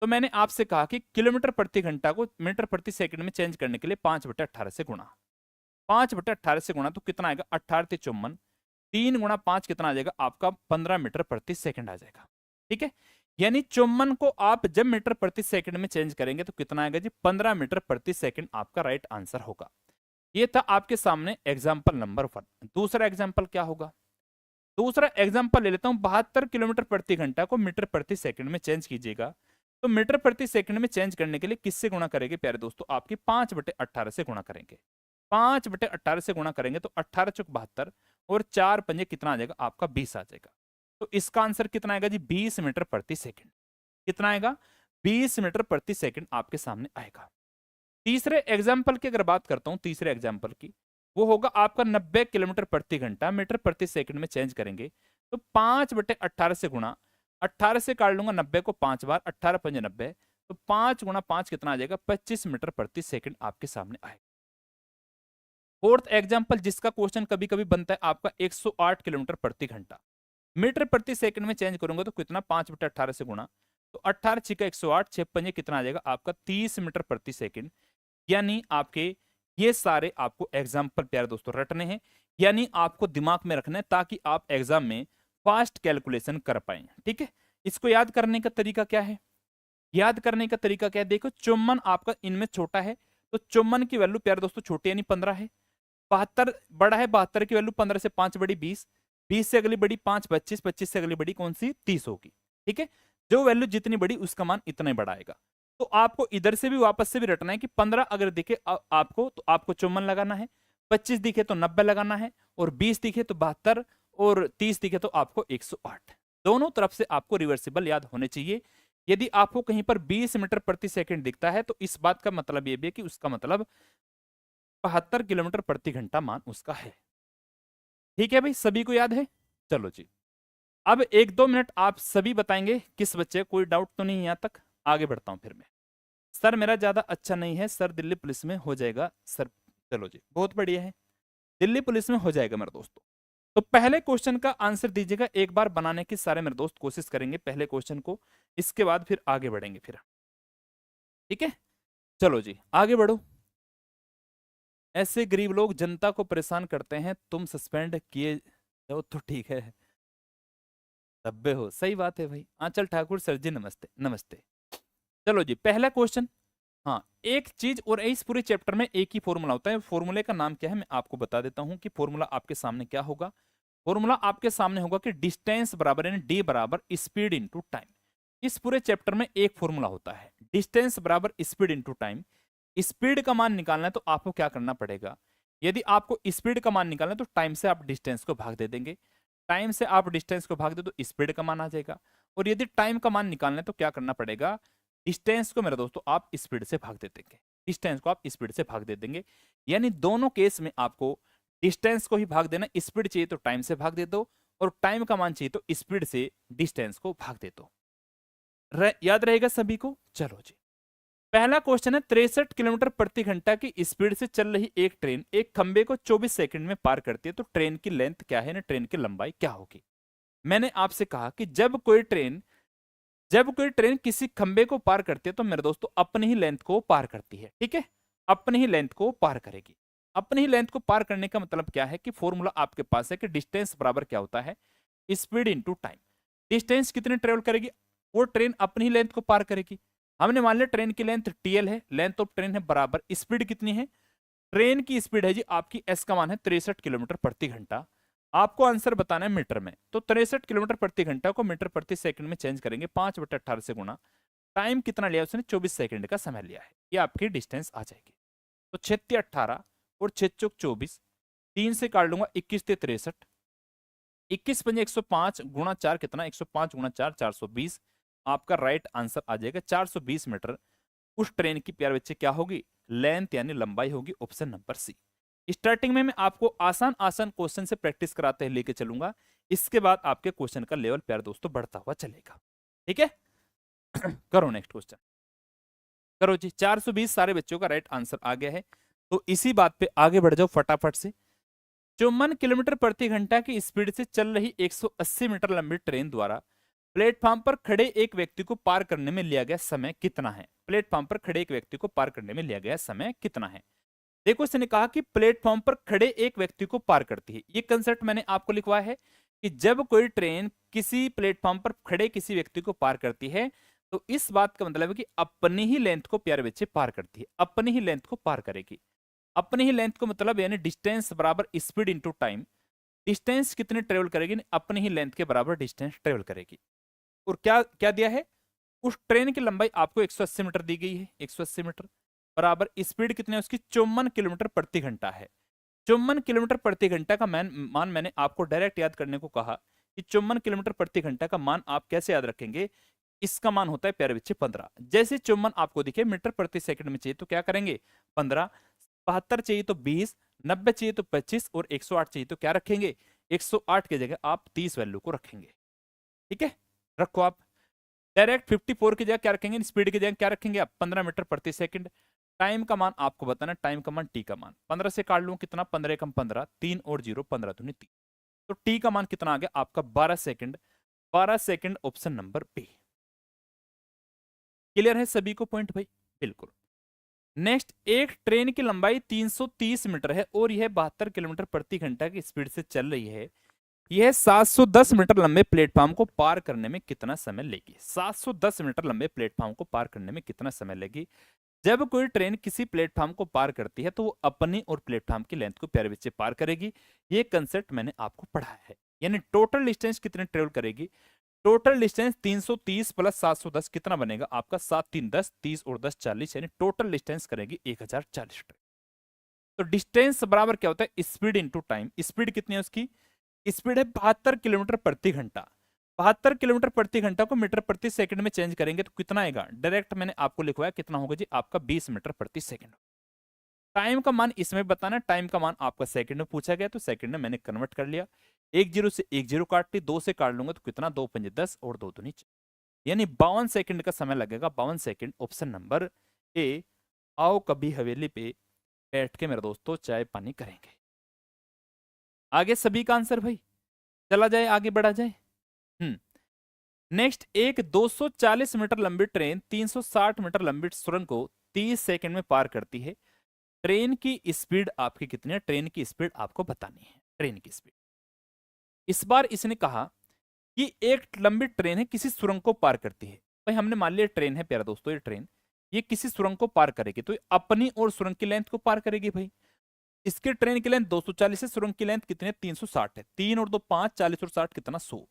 Speaker 2: तो मैंने आपसे कहा कि किलोमीटर प्रति घंटा को मीटर प्रति सेकंड में चेंज करने के लिए 5/18 से गुणा, 5/18 से गुणा तो कितना आएगा, 18×54, 3 × 5 कितना आ जाएगा आपका, 15 मीटर प्रति सेकंड आ जाएगा। ठीक है, यानी 54 को आप जब मीटर प्रति सेकंड में चेंज करेंगे तो कितना आएगा जी, 15 मीटर प्रति सेकंड आपका राइट आंसर होगा। ये था आपके सामने एग्जाम्पल नंबर 1। दूसरा एग्जाम्पल क्या होगा, दूसरा एग्जाम्पल ले लेता हूं, 72 किलोमीटर प्रति घंटा को मीटर प्रति सेकंड में चेंज कीजिएगा। तो मीटर प्रति सेकंड में चेंज करने के लिए किससे गुणा करेंगे प्यारे दोस्तों, आपकी 5/18 से गुणा करेंगे। 5/18 से गुणा करेंगे तो 18 × 72 और 4 पंजे कितना आ जाएगा आपका, 20 आ जाएगा। तो इसका आंसर कितना आएगा जी, 20 मीटर प्रति सेकंड। कितना आएगा, 20 मीटर प्रति सेकंड आपके सामने आएगा। तीसरे एग्जाम्पल की अगर बात करता हूं, तीसरे एग्जाम्पल की, वो होगा आपका 90 किलोमीटर प्रति घंटा मीटर प्रति सेकंड में चेंज करेंगे। तो 5/18 से गुणा, 18 से काट लूंगा 90 को 5 बार, 18 पंजे 90, तो 5 × 5 कितना आ जाएगा, 25 मीटर प्रति सेकंड आपके सामने आएगा। फोर्थ एग्जाम्पल जिसका क्वेश्चन कभी कभी बनता है आपका 108 किलोमीटर प्रति घंटा मीटर प्रति सेकंड में चेंज करूंगा तो कितना, 5/18 से गुणा, तो 18 छिका 108, 6 पंजे कितना आ जाएगा आपका, 30 मीटर प्रति सेकंड। यानी आपके ये सारे आपको एग्जाम्पल प्यारे दोस्तों रटने हैं, यानी आपको दिमाग में रखना है ताकि आप एग्जाम में फास्ट कैलकुलेशन कर पाए। ठीक है, इसको याद करने का तरीका क्या है, याद करने का तरीका क्या है, देखो 54 आपका इनमें छोटा है, तो 54 की वैल्यू प्यारे दोस्तों छोटी यानी 15 है। 72 बड़ा है, 72 की वैल्यू 15 से 5 बड़ी 20, 20 से अगली बड़ी 5 25, 25 से अगली बड़ी कौन सी, 30 होगी। ठीक है, जो वैल्यू जितनी बड़ी उसका मान इतना ही बड़ा आएगा। तो आपको इधर से भी वापस से भी रटना है कि 15 अगर दिखे आपको तो आपको 54 लगाना है, 25 दिखे तो 90 लगाना है, और 20 दिखे तो 72, और 30 दिखे तो आपको 108। दोनों तरफ से आपको रिवर्सिबल याद होने चाहिए। यदि आपको कहीं पर 20 मीटर प्रति सेकंड दिखता है तो इस बात का मतलब ये भी है कि उसका मतलब 72 किलोमीटर प्रति घंटा मान उसका है। ठीक है भाई, सभी को याद है? चलो जी, अब 1-2 मिनट आप सभी बताएंगे किस बच्चे, कोई डाउट तो नहीं है यहां तक? आगे बढ़ता हूं फिर मैं। सर मेरा ज्यादा अच्छा नहीं है सर, दिल्ली पुलिस में हो जाएगा सर। चलो जी, बहुत बढ़िया है, दिल्ली पुलिस में हो जाएगा मेरे दोस्तों। तो पहले क्वेश्चन का आंसर दीजिएगा, एक बार बनाने की सारे मेरे दोस्त कोशिश करेंगे पहले क्वेश्चन को, इसके बाद फिर आगे बढ़ेंगे फिर। ठीक है, चलो जी आगे बढ़ो। ऐसे गरीब लोग जनता को परेशान करते हैं, तुम सस्पेंड किए जाओ तो ठीक है। धब्बे हो, सही बात है भाई। आंचल ठाकुर सर जी नमस्ते नमस्ते। चलो जी पहला क्वेश्चन। हाँ, एक चीज और इस पूरे चैप्टर में एक ही फॉर्मूला होता है, फॉर्मूले का नाम क्या है मैं आपको बता देता हूं कि फॉर्मूला आपके सामने क्या होगा। फॉर्मूला आपके सामने होगा कि डिस्टेंस बराबर यानी डी बराबर स्पीड इनटू टाइम। इस पूरे चैप्टर में एक फॉर्मूला होता है, डिस्टेंस बराबर स्पीड इनटू टाइम। स्पीड का मान निकालना है तो आपको क्या करना पड़ेगा, यदि आपको स्पीड का मान निकालना है तो टाइम से आप डिस्टेंस को भाग दे देंगे, टाइम से आप डिस्टेंस को भाग दे तो स्पीड का मान आ जाएगा। और यदि टाइम का मान निकालना है तो क्या करना पड़ेगा, डिस्टेंस को मेरे दोस्तों आप स्पीड से भाग दे देंगे, डिस्टेंस को आप स्पीड से भाग दे देंगे। यानी दोनों केस में आपको डिस्टेंस को ही भाग देना, स्पीड चाहिए तो टाइम से भाग दे दो, और टाइम का मान चाहिए तो स्पीड से डिस्टेंस को भाग दे दो। याद रहेगा सभी को? चलो जी, पहला क्वेश्चन है 63 किलोमीटर प्रति घंटा की स्पीड से चल रही एक ट्रेन एक खंबे को 24 सेकंड में पार करती है, तो ट्रेन की लेंथ क्या है ना, ट्रेन की लंबाई क्या होगी। मैंने आपसे कहा कि जब कोई ट्रेन किसी खंबे को पार करती है तो मेरे दोस्तों अपनी ही लेंथ को पार करती है। ठीक है, अपनी ही लेंथ को पार करेगी। अपनी ही लेंथ को पार करने का मतलब क्या है कि फॉर्मूला आपके पास है कि डिस्टेंस बराबर क्या होता है, स्पीड इनटू टाइम। डिस्टेंस कितने ट्रेवल करेगी, वो ट्रेन अपनी ही लेंथ को पार करेगी। हमने मान लिया ट्रेन की लेंथ TL है, लेंथ ऑफ ट्रेन है बराबर स्पीड कितनी है, ट्रेन की स्पीड है जी आपकी S का मान है 63 किलोमीटर प्रति घंटा। आपको आंसर बताना है मीटर में, तो 63 किलोमीटर प्रति घंटा को मीटर प्रति सेकंड में चेंज करेंगे, 5/18 से गुणा, टाइम कितना लिया उसने, 24 सेकंड का समय लिया है, ये आपकी डिस्टेंस आ जाएगी। तो 6×18 और 6×4 24, 3 से काट लूंगा 21 से 63, 21 पंजे 105 गुणा 4 कितना, 105 गुणा 4 420। आपका राइट आंसर आ जाएगा 420 मीटर। उस ट्रेन की प्यारे बच्चे क्या होगी, लेंथ यानी लंबाई होगी, ऑप्शन नंबर सी। स्टार्टिंग में मैं आपको आसान आसान क्वेश्चन से प्रैक्टिस कराते हुए लेके चलूंगा, इसके बाद आपके क्वेश्चन का लेवल प्यारे दोस्तों बढ़ता हुआ चलेगा। ठीक है करो नेक्स्ट क्वेश्चन, करो जी। 420 सारे बच्चों का राइट आंसर आ गया है, तो इसी बात पे आगे बढ़ जाओ फटाफट से। 54 किलोमीटर प्रति घंटा की स्पीड से चल रही 180 मीटर लंबी ट्रेन द्वारा प्लेटफॉर्म पर खड़े एक व्यक्ति को पार करने में लिया गया समय कितना है। प्लेटफॉर्म पर खड़े एक व्यक्ति को पार करने में लिया गया समय कितना है। देखो इसने कहा कि प्लेटफॉर्म पर खड़े एक व्यक्ति को पार करती है। ये कंसेप्ट मैंने आपको लिखवाया है कि जब कोई ट्रेन किसी प्लेटफॉर्म पर खड़े किसी व्यक्ति को पार करती है तो इस बात का मतलब है कि अपनी ही लेंथ को प्यारे बच्चे पार करती है, अपनी ही लेंथ को पार करेगी। अपनी ही लेंथ को मतलब यानी डिस्टेंस बराबर स्पीड इंटू टाइम। डिस्टेंस कितने ट्रेवल करेगी, अपनी ही लेंथ के बराबर डिस्टेंस ट्रेवल करेगी। और क्या क्या दिया है, उस ट्रेन की लंबाई आपको 180 मीटर दी गई है, 180 मीटर बराबर स्पीड कितने उसकी 54 किलोमीटर प्रति घंटा है। 54 किलोमीटर प्रति घंटा का मान मैंने आपको डायरेक्ट याद करने को कहा कि 54 किलोमीटर प्रति घंटा का मान आप कैसे याद रखेंगे। इसका मान होता है प्यारे बच्चे 15। जैसे 54 आपको दिखे मीटर प्रति सेकंड में चाहिए तो क्या करेंगे 15, 72 चाहिए तो 20, 90 चाहिए तो 25 और 108 चाहिए तो क्या रखेंगे 108 की जगह आप 30 वैल्यू को रखेंगे। ठीक है रखो आप। डायरेक्ट 54 की जगह क्या रखेंगे, स्पीड की जगह क्या रखेंगे आप 15 मीटर प्रति सेकंड। टाइम का मान आपको बताना, टाइम का मान टी का मान 15 से काट लूं कितना 15 कम 15, 3 और 0 15 दूनी 3, तो टी का मान कितना आ गया आपका 12 second. 12 second option number B. Clear है सभी को पॉइंट भाई, बिल्कुल। नेक्स्ट, एक ट्रेन की लंबाई 330 मीटर है और यह 72 किलोमीटर प्रति घंटा की स्पीड से चल रही है। यह 710 मीटर लंबे प्लेटफॉर्म को पार करने में कितना समय लेगी। 710 मीटर लंबे प्लेटफॉर्म को पार करने में कितना समय लेगी। जब कोई ट्रेन किसी प्लेटफॉर्म को पार करती है तो वो अपनी और प्लेटफॉर्म की लेंथ को प्यारे बच्चे पार करेगी। ये कंसेप्ट मैंने आपको पढ़ाया है। यानी टोटल डिस्टेंस कितने ट्रेवल करेगी, टोटल डिस्टेंस 330 प्लस 710 कितना बनेगा आपका 7 3 10, 30 और 10 40, यानी टोटल डिस्टेंस करेगी 1040 ट्रेन। तो डिस्टेंस बराबर क्या होता है स्पीड इंटू टाइम। स्पीड कितनी है उसकी, स्पीड है 72 किलोमीटर प्रति घंटा। 72 किलोमीटर प्रति घंटा को मीटर प्रति सेकंड में चेंज करेंगे तो कितना आएगा, डायरेक्ट मैंने आपको लिखवाया कितना होगा जी आपका 20 मीटर प्रति सेकंड। टाइम का मान इसमें बताना, टाइम का मान आपका सेकंड में पूछा गया तो सेकंड में मैंने कन्वर्ट कर लिया। 10 से 10 काट ली, 2 से काट लूंगा तो कितना 2 पंजे 10 और 2 दूनी 4, यानी 52 सेकंड का समय लगेगा। 52 सेकंड ऑप्शन नंबर ए। आओ कभी हवेली पे बैठ के मेरे दोस्तों चाय पानी करेंगे। आगे सभी का आंसर भाई चला जाए, आगे बढ़ा जाए। नेक्स्ट, एक 240 मीटर लंबी ट्रेन 360 मीटर लंबी सुरंग को 30 सेकंड में पार करती है। ट्रेन की स्पीड आपकी कितनी है, ट्रेन की स्पीड आपको बतानी है। ट्रेन की स्पीड इस बार इसने कहा कि एक लंबी ट्रेन है किसी सुरंग को पार करती है। भाई हमने मान लिया ट्रेन है प्यारा दोस्तों, ये ट्रेन ये किसी सुरंग को पार करेगी तो अपनी और सुरंग की लेंथ को पार करेगी। भाई इसके ट्रेन की लेंथ 240 है, सुरंग की लेंथ कितनी है 360 है। 3 और 2 5, 40 और 60 कितना 100,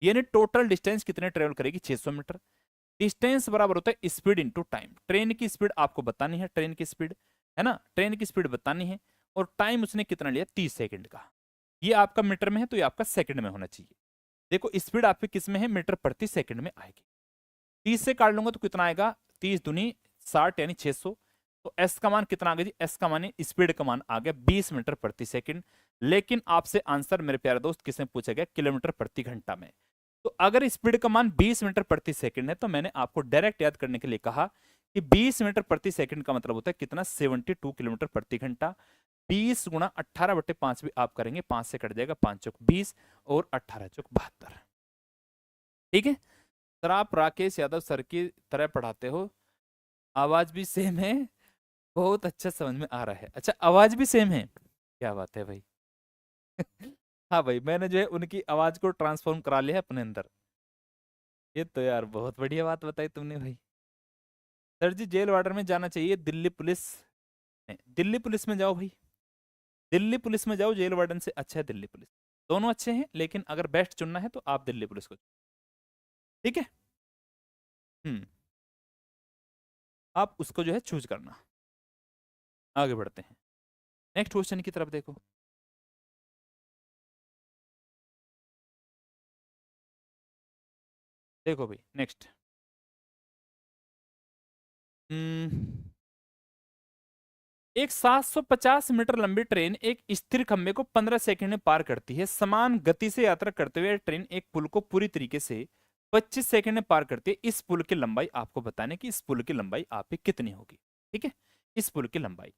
Speaker 2: यानी टोटल डिस्टेंस कितने ट्रेवल करेगी 600 मीटर। डिस्टेंस बराबर होता है स्पीड इंटू टाइम। ट्रेन की स्पीड आपको बतानी है, ट्रेन की स्पीड है ना, ट्रेन की स्पीड बतानी है और टाइम उसने कितना लिया 30 सेकंड का। ये आपका मीटर में है तो ये आपका सेकंड में होना चाहिए। देखो स्पीड आपकी किस में है, मीटर प्रति सेकंड में आएगी। 30 से काट लूंगा तो कितना आएगा 30 दूनी 60 यानी 600। तो एस का मान कितना आ गया जी, एस का मान स्पीड का मान आ गया 20 मीटर प्रति सेकंड। लेकिन आपसे आंसर मेरे प्यारे दोस्त किसने पूछा गया, किलोमीटर प्रति घंटा में। तो अगर स्पीड का मान 20 मीटर प्रति सेकंड है तो मैंने आपको डायरेक्ट याद करने के लिए कहा कि 20 मीटर प्रति सेकंड का मतलब होता है कितना 72 किलोमीटर प्रति घंटा। 20 गुणा 18/5 भी आप करेंगे, 5 से कट जाएगा, 5 चौक 20 और 18 चौक 72। ठीक है सर, आप राकेश यादव सर की तरह पढ़ाते हो, आवाज भी सेम है, बहुत अच्छा समझ में आ रहा है। अच्छा आवाज भी सेम है, क्या बात है भाई हाँ भाई मैंने जो है उनकी आवाज को ट्रांसफॉर्म करा लिया है अपने अंदर। ये तो यार बहुत बढ़िया बात बताई तुमने भाई। सर जी जेल वार्डर में जाना चाहिए दिल्ली पुलिस में, दिल्ली पुलिस में जाओ भाई, दिल्ली पुलिस में जाओ, जेल वार्डन से अच्छा है दिल्ली पुलिस। दोनों अच्छे हैं लेकिन अगर बेस्ट चुनना है तो आप दिल्ली पुलिस को। ठीक है आप उसको जो है चूज करना। आगे बढ़ते हैं नेक्स्ट क्वेश्चन की तरफ देखो। देखो भाई नेक्स्ट। एक 750 मीटर लंबी ट्रेन एक स्थिर खंभे को 15 सेकंड में पार करती है। समान गति से यात्रा करते हुए ट्रेन एक पुल को पूरी तरीके से 25 सेकंड में पार करती है। इस पुल की लंबाई आपको बताने की इस पुल की लंबाई आप पे कितनी होगी। ठीक है, इस पुल की लंबाई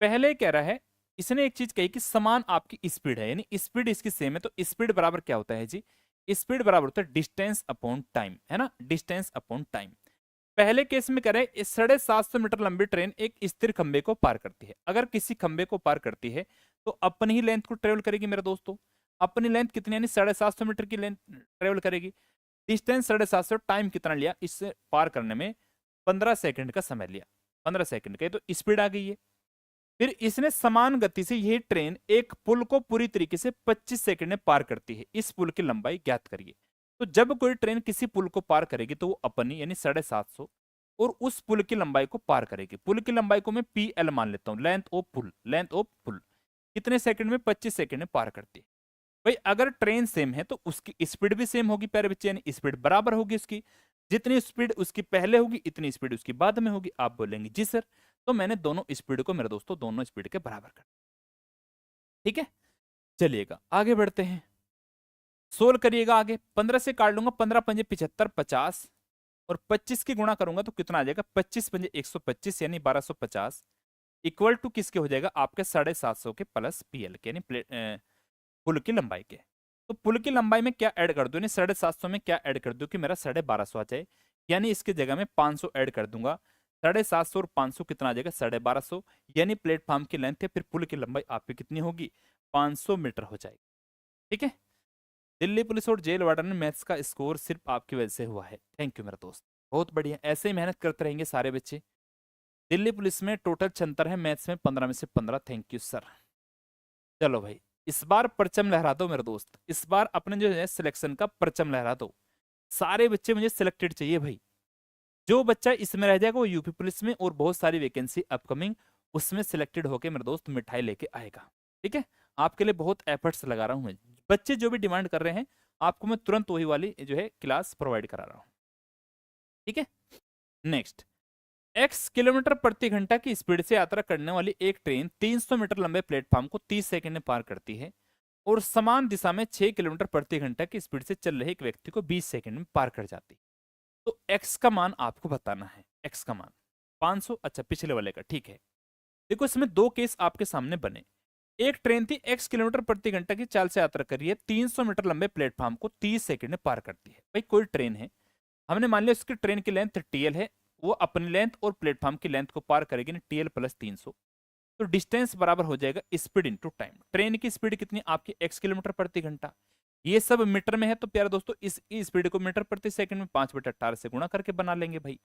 Speaker 2: पहले कह रहा है, इसने एक चीज कही कि समान आपकी स्पीड है, यानी स्पीड इसकी सेम है। तो स्पीड बराबर क्या होता है जी, स्पीड बराबर होता है डिस्टेंस अपॉन टाइम, है ना, डिस्टेंस अपॉन टाइम। पहले केस में करें, 750 मीटर लंबी ट्रेन एक स्थिर खंबे को पार करती है। अगर किसी खंबे को पार करती है तो अपनी ही लेंथ को ट्रेवल करेगी मेरे दोस्तों। अपनी लेंथ कितनी, यानी 750 मीटर की लेंथ ट्रेवल करेगी। डिस्टेंस 750, टाइम कितना लिया इससे पार करने में, 15 सेकंड का समय लिया। 15 सेकंड का, तो स्पीड आ गई है। फिर इसने समान गति से यही ट्रेन एक पुल को पूरी तरीके से 25 सेकंड में पार करती है। इस पुल की लंबाई ज्ञात करिए। तो जब कोई ट्रेन किसी पुल को पार करेगी तो वो अपनी यानी 750 और उस पुल की लंबाई को पार करेगी। पुल की लंबाई को मैं PL मान लेता हूं, length of pull, length of pull कितने सेकंड में, 25 सेकंड में पार करती है। भाई अगर ट्रेन सेम है तो उसकी स्पीड भी सेम होगी प्यारे बच्चे, यानी स्पीड बराबर होगी उसकी। जितनी स्पीड उसकी पहले होगी इतनी स्पीड उसकी बाद में होगी। आप बोलेंगे जी सर, तो मैंने दोनों स्पीड को मेरे दोस्तों दोनों स्पीड के बराबर कर। ठीक है, चलिएगा आगे बढ़ते हैं। सोल्व करिएगा आगे। 15 से काट लूंगा, 15 पंजे 75, 50 और 25 की गुणा करूंगा तो कितना आ जाएगा, 25 पंजे 125 यानी 1250 इक्वल टू किसके हो जाएगा, आपके 750 के प्लस PL के, यानी पुल की लंबाई के। तो पुल की लंबाई में क्या ऐड कर दो, यानी 750 में क्या ऐड कर दो कि मेरा 1250 आ जाए, यानी इसकी जगह में 500 ऐड कर दूंगा। 750 और 500 कितना आ जाएगा, 1250, यानी प्लेटफॉर्म की लेंथ है, फिर पुल की लंबाई आपकी कितनी होगी, 500 मीटर हो जाएगी। ठीक है, दिल्ली पुलिस और जेल वार्डन में मैथ्स का स्कोर सिर्फ आपकी वजह से हुआ है। थैंक यू मेरा दोस्त, बहुत बढ़िया, ऐसे ही मेहनत करते रहेंगे सारे बच्चे। दिल्ली पुलिस में टोटल 76 है, मैथ्स में 15 में से 15। Thank you sir. चलो भाई, इस बार परचम लहरा दो मेरे दोस्त, इस बार अपने जो है सिलेक्शन का परचम लहरा दो। सारे बच्चे मुझे सिलेक्टेड चाहिए भाई। जो बच्चा इसमें रह जाएगा वो यूपी पुलिस में और बहुत सारी वैकेंसी अपकमिंग उसमें सिलेक्टेड होके मेरे दोस्त मिठाई लेके आएगा। ठीक है, आपके लिए बहुत एफर्ट्स लगा रहा हूं मैं। बच्चे जो भी डिमांड कर रहे हैं आपको मैं तुरंत वही वाली जो है क्लास प्रोवाइड करा रहा हूँ। ठीक है, नेक्स्ट। x किलोमीटर प्रति घंटा की स्पीड से यात्रा करने वाली एक ट्रेन 300 मीटर लंबे प्लेटफॉर्म को 30 सेकंड में पार करती है और समान दिशा में 6 किलोमीटर प्रति घंटा की स्पीड से चल रहे एक व्यक्ति को 20 सेकंड में पार कर जाती है। तो x का मान आपको बताना है, x का मान 500। अच्छा, पिछले वाले का ठीक है। देखो इसमें दो केस आपके सामने बने। एक ट्रेन थी x किलोमीटर प्रति घंटा की चाल से यात्रा कर रही है, 300 मीटर लंबे प्लेटफॉर्म को 30 सेकंड में पार करती है। भाई कोई ट्रेन है, हमने मान लिया उसकी ट्रेन की लेंथ TL है, वो अपनी लेंथ और प्लेटफॉर्म की लेंथ को पार करेगी ना, TL प्लस 300। तो डिस्टेंस बराबर हो जाएगा स्पीड इंटू टाइम। ट्रेन की स्पीड कितनी आपकी x किलोमीटर प्रति घंटा, ये सब मीटर में है तो प्यारे दोस्तों इस स्पीड को मीटर प्रति सेकंड में 5/18 से गुणा करके बना लेंगे भाई।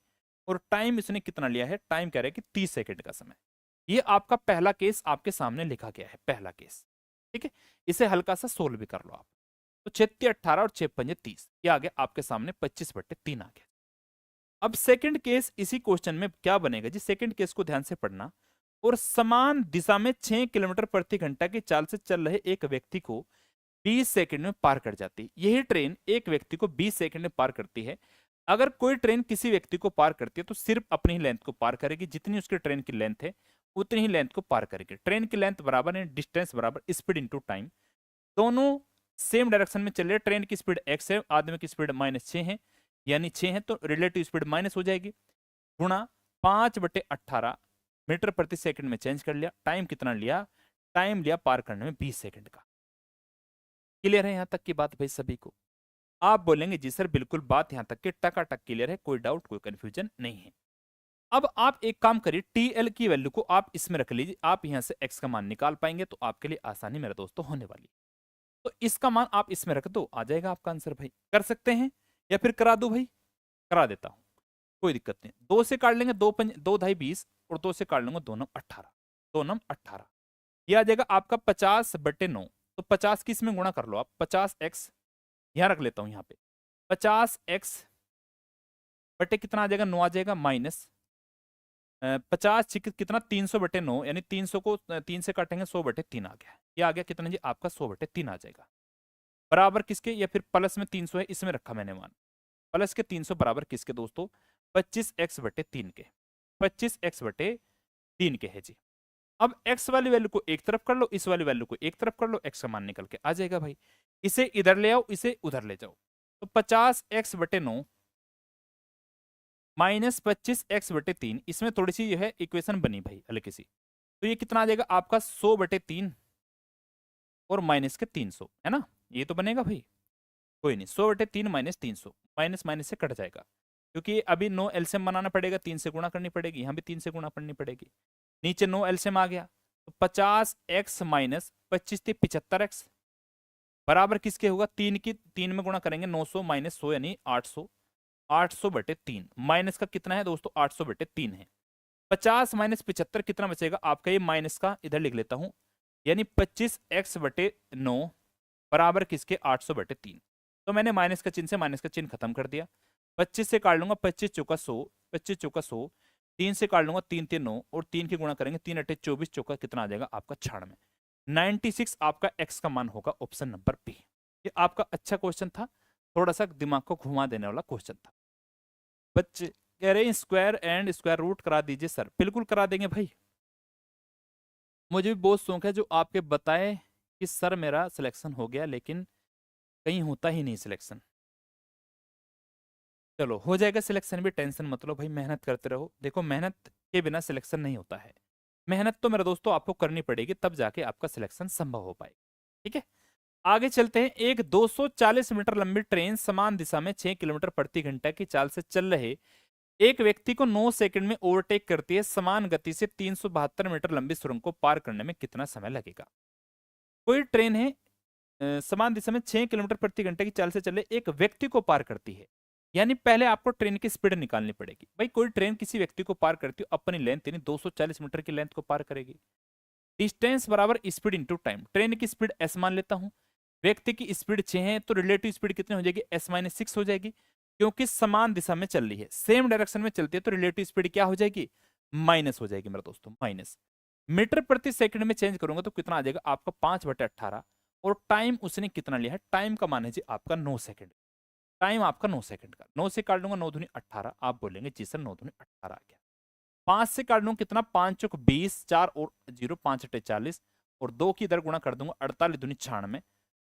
Speaker 2: और टाइम इसने कितना लिया है, टाइम कह रहा है कि 30 सेकंड का समय। ये आपका पहला केस आपके सामने लिखा गया है, पहला केस। ठीक है, इसे हल्का सा सोल्व भी कर लो आप। तो 6×3 = 18 और 6×5 = 30, ये आ गया आपके सामने 25/3 आ गया। अब सेकंड केस इसी क्वेश्चन में क्या बनेगा जी, सेकंड केस को ध्यान से पढ़ना। और समान दिशा में 6 किलोमीटर प्रति घंटा की चाल से चल रहे एक व्यक्ति को 20 सेकंड में पार कर जाती है। यही ट्रेन एक व्यक्ति को 20 सेकंड में पार करती है। अगर कोई ट्रेन किसी व्यक्ति को पार करती है तो सिर्फ अपनी ही लेंथ को पार करेगी, जितनी उसकी ट्रेन की लेंथ है उतनी ही लेंथ को पार करेगी। ट्रेन की लेंथ बराबर है डिस्टेंस बराबर स्पीड इंटू टाइम। दोनों सेम डायरेक्शन में चल रहे, ट्रेन की स्पीड x है, आदमी की स्पीड -6 है, यानी 6 है तो रिलेटिव स्पीड माइनस हो जाएगी, गुणा 5/18 मीटर प्रति सेकंड में चेंज कर लिया। टाइम कितना लिया, टाइम लिया पार करने में 20 सेकंड का। क्लियर है यहां तक की बात भाई सभी को? आप बोलेंगे जी सर बिल्कुल, बात यहां तक के टकाटक क्लियर है, कोई डाउट कोई कंफ्यूजन नहीं है। अब आप एक काम करिए, TL की वैल्यू को आप इसमें रख लीजिए, आप यहां से x का मान निकाल पाएंगे तो आपके लिए आसानी मेरे दोस्तों होने वाली। तो इसका मान आप इसमें रख दो, आ जाएगा आपका आंसर भाई। कर सकते हैं या फिर करा दो भाई, करा देता हूं, कोई दिक्कत नहीं। 2 से काट लेंगे, 2 ढाई 20 और 2 से काट लेंगे 2 9 18, 2 9 18, यह आ जाएगा आपका 50/9। तो 50 की इसमें गुणा कर लो आप, 50x यहां रख लेता हूं, यहाँ पे 50x बटे कितना आ जाएगा, 9 आ जाएगा, माइनस 50 कितना 300/9, यानी 300 को 3 से काटेंगे 100/3 आ गया। ये आ गया कितना जी आपका 100/3 आ जाएगा, बराबर किसके, या फिर प्लस में 300 है इसमें रखा मैंने मान, प्लस के 300 बराबर किसके दोस्तों, 25x/3 के, 25x/3 के है जी। अब x वाली वैल्यू को एक तरफ कर लो, इस वाली वैल्यू को एक तरफ कर लो, x का मान निकल के आ जाएगा भाई। इसे इधर ले आओ, इसे उधर ले जाओ, तो 50x/9 माइनस 25x/3, इसमें थोड़ी सी जो है इक्वेशन बनी भाई हल्की सी, तो ये कितना आ जाएगा आपका 100/3 और माइनस के 300, है ना, ये तो बनेगा भाई। कोई नहीं, 100/3 माइनस 300, माइनस माइनस से कट जाएगा, क्योंकि अभी नो एलसीएम बनाना पड़ेगा, 3 से गुणा करनी पड़ेगी, यहाँ भी 3 से गुणा करनी पड़ेगी, नीचे नो एलसीएम आ गया, तो 50x माइनस 25 थे 75x बराबर किसके होगा, 3 में गुणा करेंगे 900 माइनस 100 यानी 800, 800/3 माइनस का कितना है दोस्तों, 800/3 है। 50 माइनस 75 कितना बचेगा आपका, ये माइनस का इधर लिख लेता हूं, यानी 25x/9 बराबर किसके, 800/3। तो मैंने माइनस का चिन्ह से माइनस का चिन्ह खत्म कर दिया, 25 से काट लूंगा 25 चौका 100, 25 चौका 100, 3 से काट लूंगा 3 3 9 और 3 की गुणा करेंगे 3 8 24 चौका कितना आ जाएगा आपका 96, 96 आपका x का मान होगा, ऑप्शन नंबर बी। ये आपका अच्छा क्वेश्चन था, थोड़ा सा दिमाग को घुमा देने वाला क्वेश्चन था। बच्चे कह रहे हैं स्क्वायर एंड स्क्वायर रूट करा दीजिए सर, बिल्कुल करा देंगे भाई, मुझे भी बहुत शौक है जो आपके बताए कि सर मेरा सिलेक्शन हो गया, लेकिन कहीं होता ही नहीं सिलेक्शन। चलो हो जाएगा सिलेक्शन भी, टेंशन मत लो भाई, मेहनत करते रहो, देखो मेहनत के बिना सिलेक्शन नहीं होता है, मेहनत तो मेरे दोस्तों आपको करनी पड़ेगी, तब जाके आपका सिलेक्शन संभव हो पाएगा, ठीक है। आगे चलते हैं, एक 240 मीटर लंबी ट्रेन समान दिशा में 6 किलोमीटर प्रति घंटा की चाल से चल रहे एक व्यक्ति को 9 सेकंड में ओवरटेक करती है, समान गति से 372 मीटर लंबी सुरंग को पार करने में कितना समय लगेगा। कोई ट्रेन है समान दिशा में 6 किलोमीटर प्रति घंटे की चाल से चले एक व्यक्ति को पार करती है, यानी पहले आपको ट्रेन की स्पीड निकालनी पड़ेगी भाई। कोई ट्रेन किसी व्यक्ति को पार करती है अपनी लेंथ यानी 240 मीटर की लेंथ को पार करेगी, डिस्टेंस बराबर स्पीड इंटू टाइम, ट्रेन की स्पीड एस मान लेता हूं, व्यक्ति की स्पीड 6 है तो रिलेटिव स्पीड कितनी हो जाएगी, s-6 हो जाएगी, क्योंकि समान दिशा में चल रही है, सेम डायरेक्शन में चलती है, तो रिलेटिव स्पीड क्या हो जाएगी, माइनस हो जाएगी मेरे दोस्तों, माइनस। मीटर प्रति सेकंड में चेंज करूंगा तो कितना आ जाएगा आपका 5/18, और टाइम उसने कितना लिया है, टाइम का मान है जी आपका 9 सेकंड, टाइम आपका 9 सेकंड का, 9 से काट लूंगा 9 दूनी 18, आप बोलेंगे जी सर 9 दूनी 18 आ गया, 5 से काट लूंगा कितना, 5 चौक 20, 4 और 0 5 अट्ठे 40, और 2 की इधर गुणा कर दूंगा 48 दूनी 96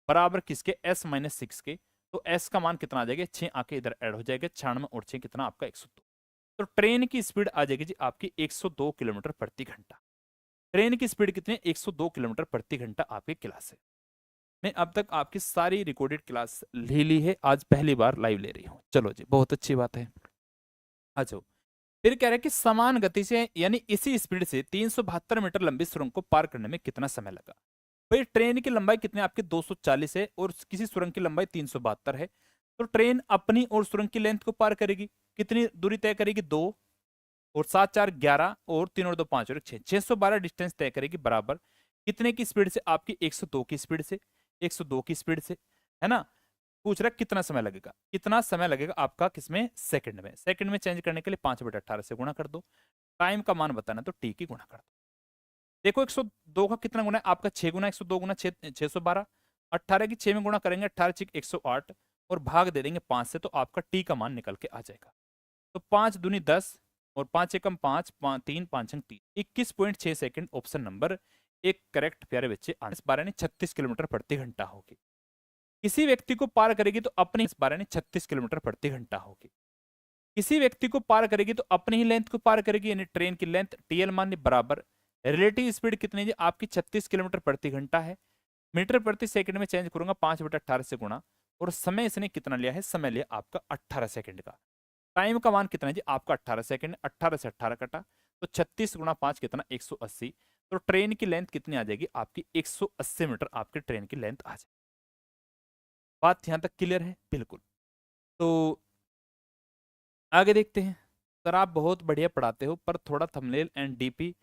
Speaker 2: बराबर किसके, s-6 के, तो s का मान कितना आ जाएगा, 6 आके इधर ऐड हो जाएगा, 96 और 6 कितना आपका 102, तो ट्रेन की स्पीड आ जाएगी जी आपकी 102 किलोमीटर प्रति घंटा। ट्रेन की स्पीड कितनी है, 102 किलोमीटर प्रति घंटा आपकी क्लास है। मैं अब तक आपकी सारी रिकॉर्डेड क्लास ले ली है, आज पहली बार लाइव ले रही हूँ, चलो जी बहुत अच्छी बात है। अच्छा फिर कह रहे हैं कि समान गति से यानी इसी स्पीड से 372 मीटर लंबी सुरंग को पार करने में कितना समय लगा। भाई ट्रेन की लंबाई कितनी आपकी 240 है और किसी सुरंग की लंबाई 372 है, तो ट्रेन अपनी और सुरंग की लेंथ को पार करेगी, कितनी दूरी तय करेगी, 2 और 7 4 11 और 3 और 2 5 और 6 612 डिस्टेंस तय करेगी, बराबर कितने की स्पीड से, आपकी 102 की स्पीड से, 102 की स्पीड से, है ना। पूछ रहा कितना समय लगेगा, कितना समय लगेगा आपका किसमें, सेकंड में, सेकंड में चेंज करने के लिए 5/18 से गुणा कर दो, टाइम का मान बताना तो टी की गुणा कर दो। देखो 102 का कितना गुना है आपका, 6 गुना 102 गुना 612, 18 की 6 में गुणा करेंगे 18 6 108 और भाग दे देंगे 5 से, तो आपका टी का मान निकल के आ जाएगा। तो 5 दूनी 10 और 5 एकम 5 3 5 3 21.6 सेकंड, ऑप्शन नंबर एक करेक्ट प्यारे बच्चे। 12 ने 36 किलोमीटर प्रति घंटा होगी। किसी व्यक्ति को पार करेगी तो अपनी 12 ने 36 किलोमीटर प्रति घंटा होगी। किसी व्यक्ति को पार करेगी तो अपनी ही लेंथ को पार करेगी, यानी ट्रेन की लेंथ टीएल मान बराबर रिलेटिव स्पीड कितनी है आपकी 36 किलोमीटर प्रति घंटा है, मीटर प्रति सेकंड में चेंज करूंगा 5/18 से गुणा, और समय इसने कितना लिया है, समय लिया आपका 18 सेकंड का, टाइम का मान कितना है जी आपका 18 सेकंड, 18 से 18 कटा तो 36 गुणा 5 कितना 180, तो ट्रेन की लेंथ कितनी आ जाएगी आपकी 180 मीटर आपकी ट्रेन की लेंथ आ जाएगी। बात यहां तक क्लियर है, बिल्कुल। तो आगे देखते हैं। सर आप बहुत बढ़िया पढ़ाते हो पर थोड़ा थंबनेल एंड डीपी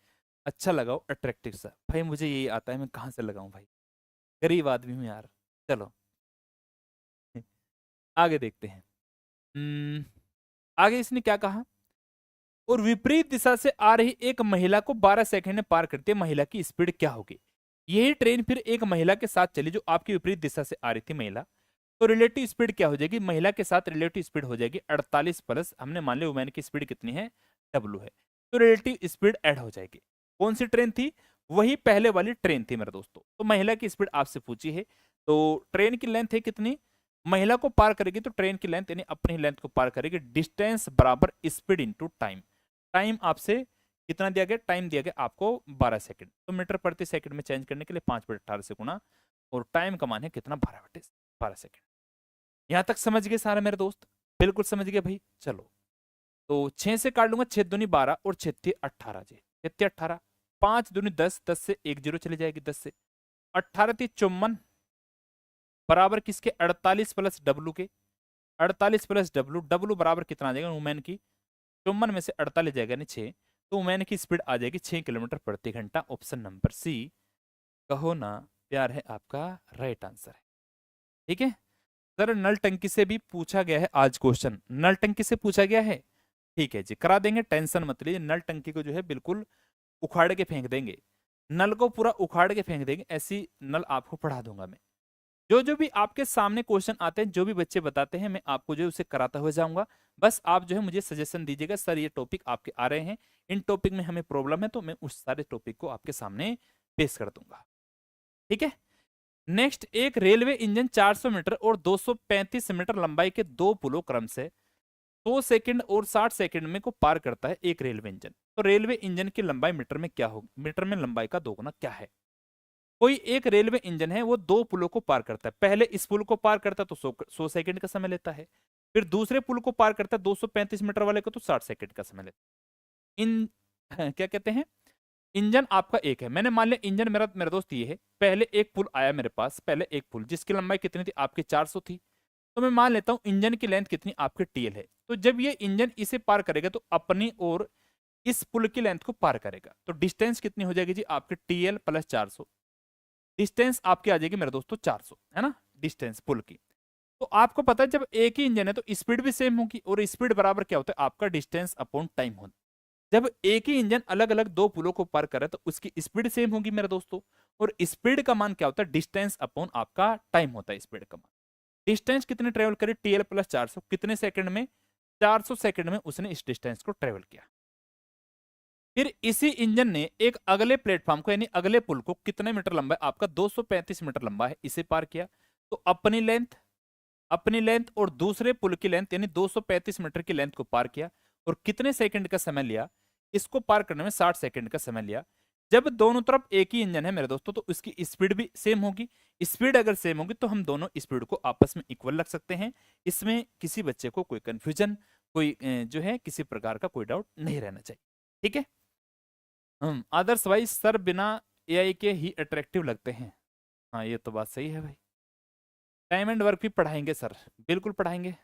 Speaker 2: अच्छा लगाओ, अट्रैक्टिव सा। भाई मुझे यही आता है, मैं कहाँ से लगाऊं भाई, गरीब आदमी हूँ यार। चलो आगे देखते हैं। आगे इसने क्या कहा, और विपरीत दिशा से आ रही एक महिला को 12 सेकंड में पार करती है, महिला की स्पीड क्या होगी। यही ट्रेन फिर एक महिला के साथ चली जो आपकी विपरीत दिशा से आ रही थी महिला, तो रिलेटिव स्पीड क्या हो जाएगी, महिला के साथ रिलेटिव स्पीड हो जाएगी 48 प्लस, हमने मान लिया वुमेन की स्पीड कितनी है, W है, तो रिलेटिव स्पीड ऐड हो जाएगी। कौन सी ट्रेन थी, वही पहले वाली ट्रेन थी मेरे दोस्तों। तो महिला की स्पीड आपसे पूछी है, तो ट्रेन की लेंथ है कितनी, महिला को पार करेगी तो ट्रेन की लेंथ यानी अपनी लेंथ को पार करेगी, डिस्टेंस बराबर स्पीड इनटू टाइम। टाइम आपसे कितना दिया गया, टाइम दिया गया आपको 12 सेकंड, तो मीटर प्रति सेकंड में चेंज करने के लिए 5/18 से गुणा, और टाइम का मान है कितना, 12 सेकंड। यहां तक समझ गए सारे मेरे दोस्त, बिल्कुल समझ गए भाई। चलो तो 6 से काट लूंगा, 6 दूनी 12 और 6 ती 18 जी, 6 18, 5 दूनी 10, 10 से 1 0 चली जाएगी, 10 से 18 ती 54 बराबर किसके, 48 प्लस W के, 48 प्लस W, W बराबर कितना आ जाएगा वुमेन की, 54 में से 48 जाएगा नहीं 6, तो वुमेन की स्पीड आ जाएगी 6 किलोमीटर प्रति घंटा। ऑप्शन नंबर सी, कहो ना प्यार है आपका राइट आंसर है। ठीक है सर, नल टंकी से भी पूछा गया है आज क्वेश्चन, नल टंकी से पूछा गया है, ठीक है जी, करा देंगे, टेंशन मत लीजिए। नल टंकी को जो है बिल्कुल उखाड़ के फेंक देंगे, नल को पूरा उखाड़ के फेंक देंगे, ऐसी नल आपको पढ़ा दूंगा मैं। जो जो भी आपके सामने क्वेश्चन आते हैं, जो भी बच्चे बताते हैं, मैं आपको जो है उसे कराता हुआ जाऊंगा। बस आप जो है मुझे सजेशन दीजिएगा, सर ये टॉपिक आपके आ रहे हैं, इन टॉपिक में हमें प्रॉब्लम है, तो मैं उस सारे टॉपिक को आपके सामने पेश कर दूंगा। ठीक है, नेक्स्ट, एक रेलवे इंजन 400 मीटर और 235 मीटर लंबाई के दो पुलों क्रम से 100 सेकंड और 60 सेकंड में को पार करता है एक रेलवे इंजन। तो रेलवे इंजन की लंबाई मीटर में क्या होगी, मीटर में लंबाई का दोगुना क्या है। कोई एक रेलवे इंजन है, वो दो पुलों को पार करता है, पहले इस पुल को पार करता है तो 100 सेकंड का समय लेता है, फिर दूसरे पुल को पार करता है 235 मीटर वाले को तो 60 सेकंड का समय लेता है। इन क्या कहते हैं, इंजन आपका एक है, मैंने मान लिया इंजन मेरा मेरा दोस्त ये है, पहले एक पुल आया मेरे पास, पहले एक पुल जिसकी लंबाई कितनी थी आपकी 400 थी, तो मैं मान लेता हूं इंजन की लेंथ कितनी आपकी TL है। तो जब ये इंजन इसे पार करेगा तो अपनी और इस पुल की लेंथ को पार करेगा, तो डिस्टेंस कितनी हो जाएगी जी आपकी TL प्लस 400, डिस्टेंस आपकी आ जाएगी मेरे दोस्तों 400, है ना, डिस्टेंस पुल की। तो आपको पता है जब एक ही इंजन है तो स्पीड भी सेम होगी, और स्पीड बराबर क्या होता है आपका डिस्टेंस अपॉन टाइम होता है। जब एक ही इंजन अलग अलग दो पुलों को पार करे तो उसकी स्पीड सेम होगी मेरे दोस्तों, और स्पीड का मान क्या होता है, डिस्टेंस अपॉन आपका टाइम होता है स्पीड का मान। डिस्टेंस कितने ट्रेवल करे, TL प्लस 400, कितने सेकंड में, 400 सेकंड में उसने इस डिस्टेंस को ट्रेवल किया। फिर इसी इंजन ने एक अगले प्लेटफॉर्म को यानी अगले पुल को कितने मीटर लंबा है आपका, 235 मीटर लंबा है, इसे पार किया। तो अपनी लेंथ और दूसरे पुल की लेंथ यानी 235 मीटर की लेंथ को पार किया, और कितने सेकंड का समय लिया, इसको पार करने में 60 सेकंड का समय लिया। जब दोनों तरफ एक ही इंजन है मेरे दोस्तों तो उसकी स्पीड भी सेम होगी, स्पीड अगर सेम होगी तो हम दोनों स्पीड को आपस में इक्वल रख सकते हैं। इसमें किसी बच्चे को कोई कंफ्यूजन, कोई जो है किसी प्रकार का कोई डाउट नहीं रहना चाहिए। ठीक है, अदर्स वाइज सर बिना AI के ही अट्रैक्टिव लगते हैं। हाँ ये तो बात सही है भाई, टाइम एंड वर्क भी पढ़ाएंगे सर, बिल्कुल पढ़ाएंगे।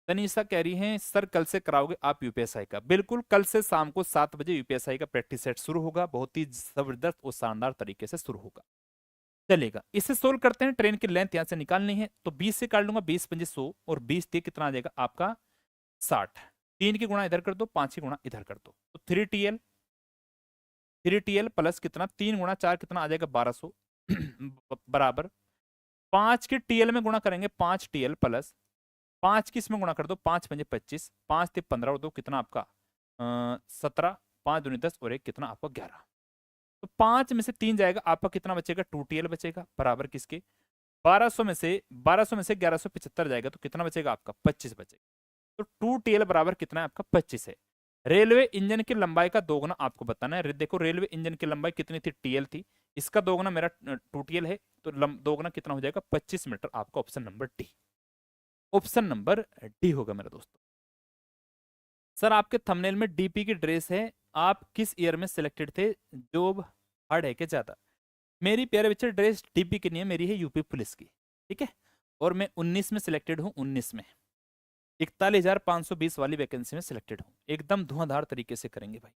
Speaker 2: तनीषा कह रही हैं सर कल से कराओगे आप UPSI का, बिल्कुल कल से शाम को 7 बजे UPSI का प्रैक्टिस सेट शुरू होगा, बहुत ही जबरदस्त और शानदार तरीके से शुरू होगा, चलेगा। इसे सोल्व करते हैं, ट्रेन की लेंथ यहां से निकालनी है, तो 20 से काट लूंगा, 20 पंजे 100 और 20 तीन कितना आ जाएगा आपका 60, 3 की गुणा इधर कर दो, 5 की गुणा इधर कर दो, तो 3TL प्लस कितना 3 गुणा 4 कितना आ जाएगा 1200 बराबर 5 के TL में गुणा करेंगे, 5TL प्लस 5 की इसमें गुणा कर दो, 5 पंजे 25, 5 ते 15 और 2 कितना आपका 17, 5 दूनी 10 और 1 कितना आपका 11, तो 5 में से 3 जाएगा, आपका कितना बचेगा 2TL बचेगा, बराबर किसके 1200 में से 1175 जाएगा तो कितना बचेगा आपका 25 बचेगा, तो 2TL बराबर कितना है आपका 25 है। रेलवे इंजन की लंबाई का दोगुना आपको बताना है। देखो रेलवे इंजन की लंबाई कितनी थी TL थी, इसका दोगुना मेरा 2TL है, तो दोगुना कितना हो जाएगा 25 मीटर, आपका option number D, option number D होगा मेरे दोस्तों। सर आपके थंबनेल में DP की ड्रेस है, आप किस ईयर में सिलेक्टेड थे, जॉब हार्ड है क्या ज्यादा। मेरी प्यारे बच्चे ड्रेस DP की नहीं है, मेरी है यूपी पुलिस की, ठीक है, और मैं 19 में सिलेक्टेड हूँ, 19 में 41,520 वाली वैकेंसी में सिलेक्टेड हूँ, एकदम धुआंधार तरीके से करेंगे भाई।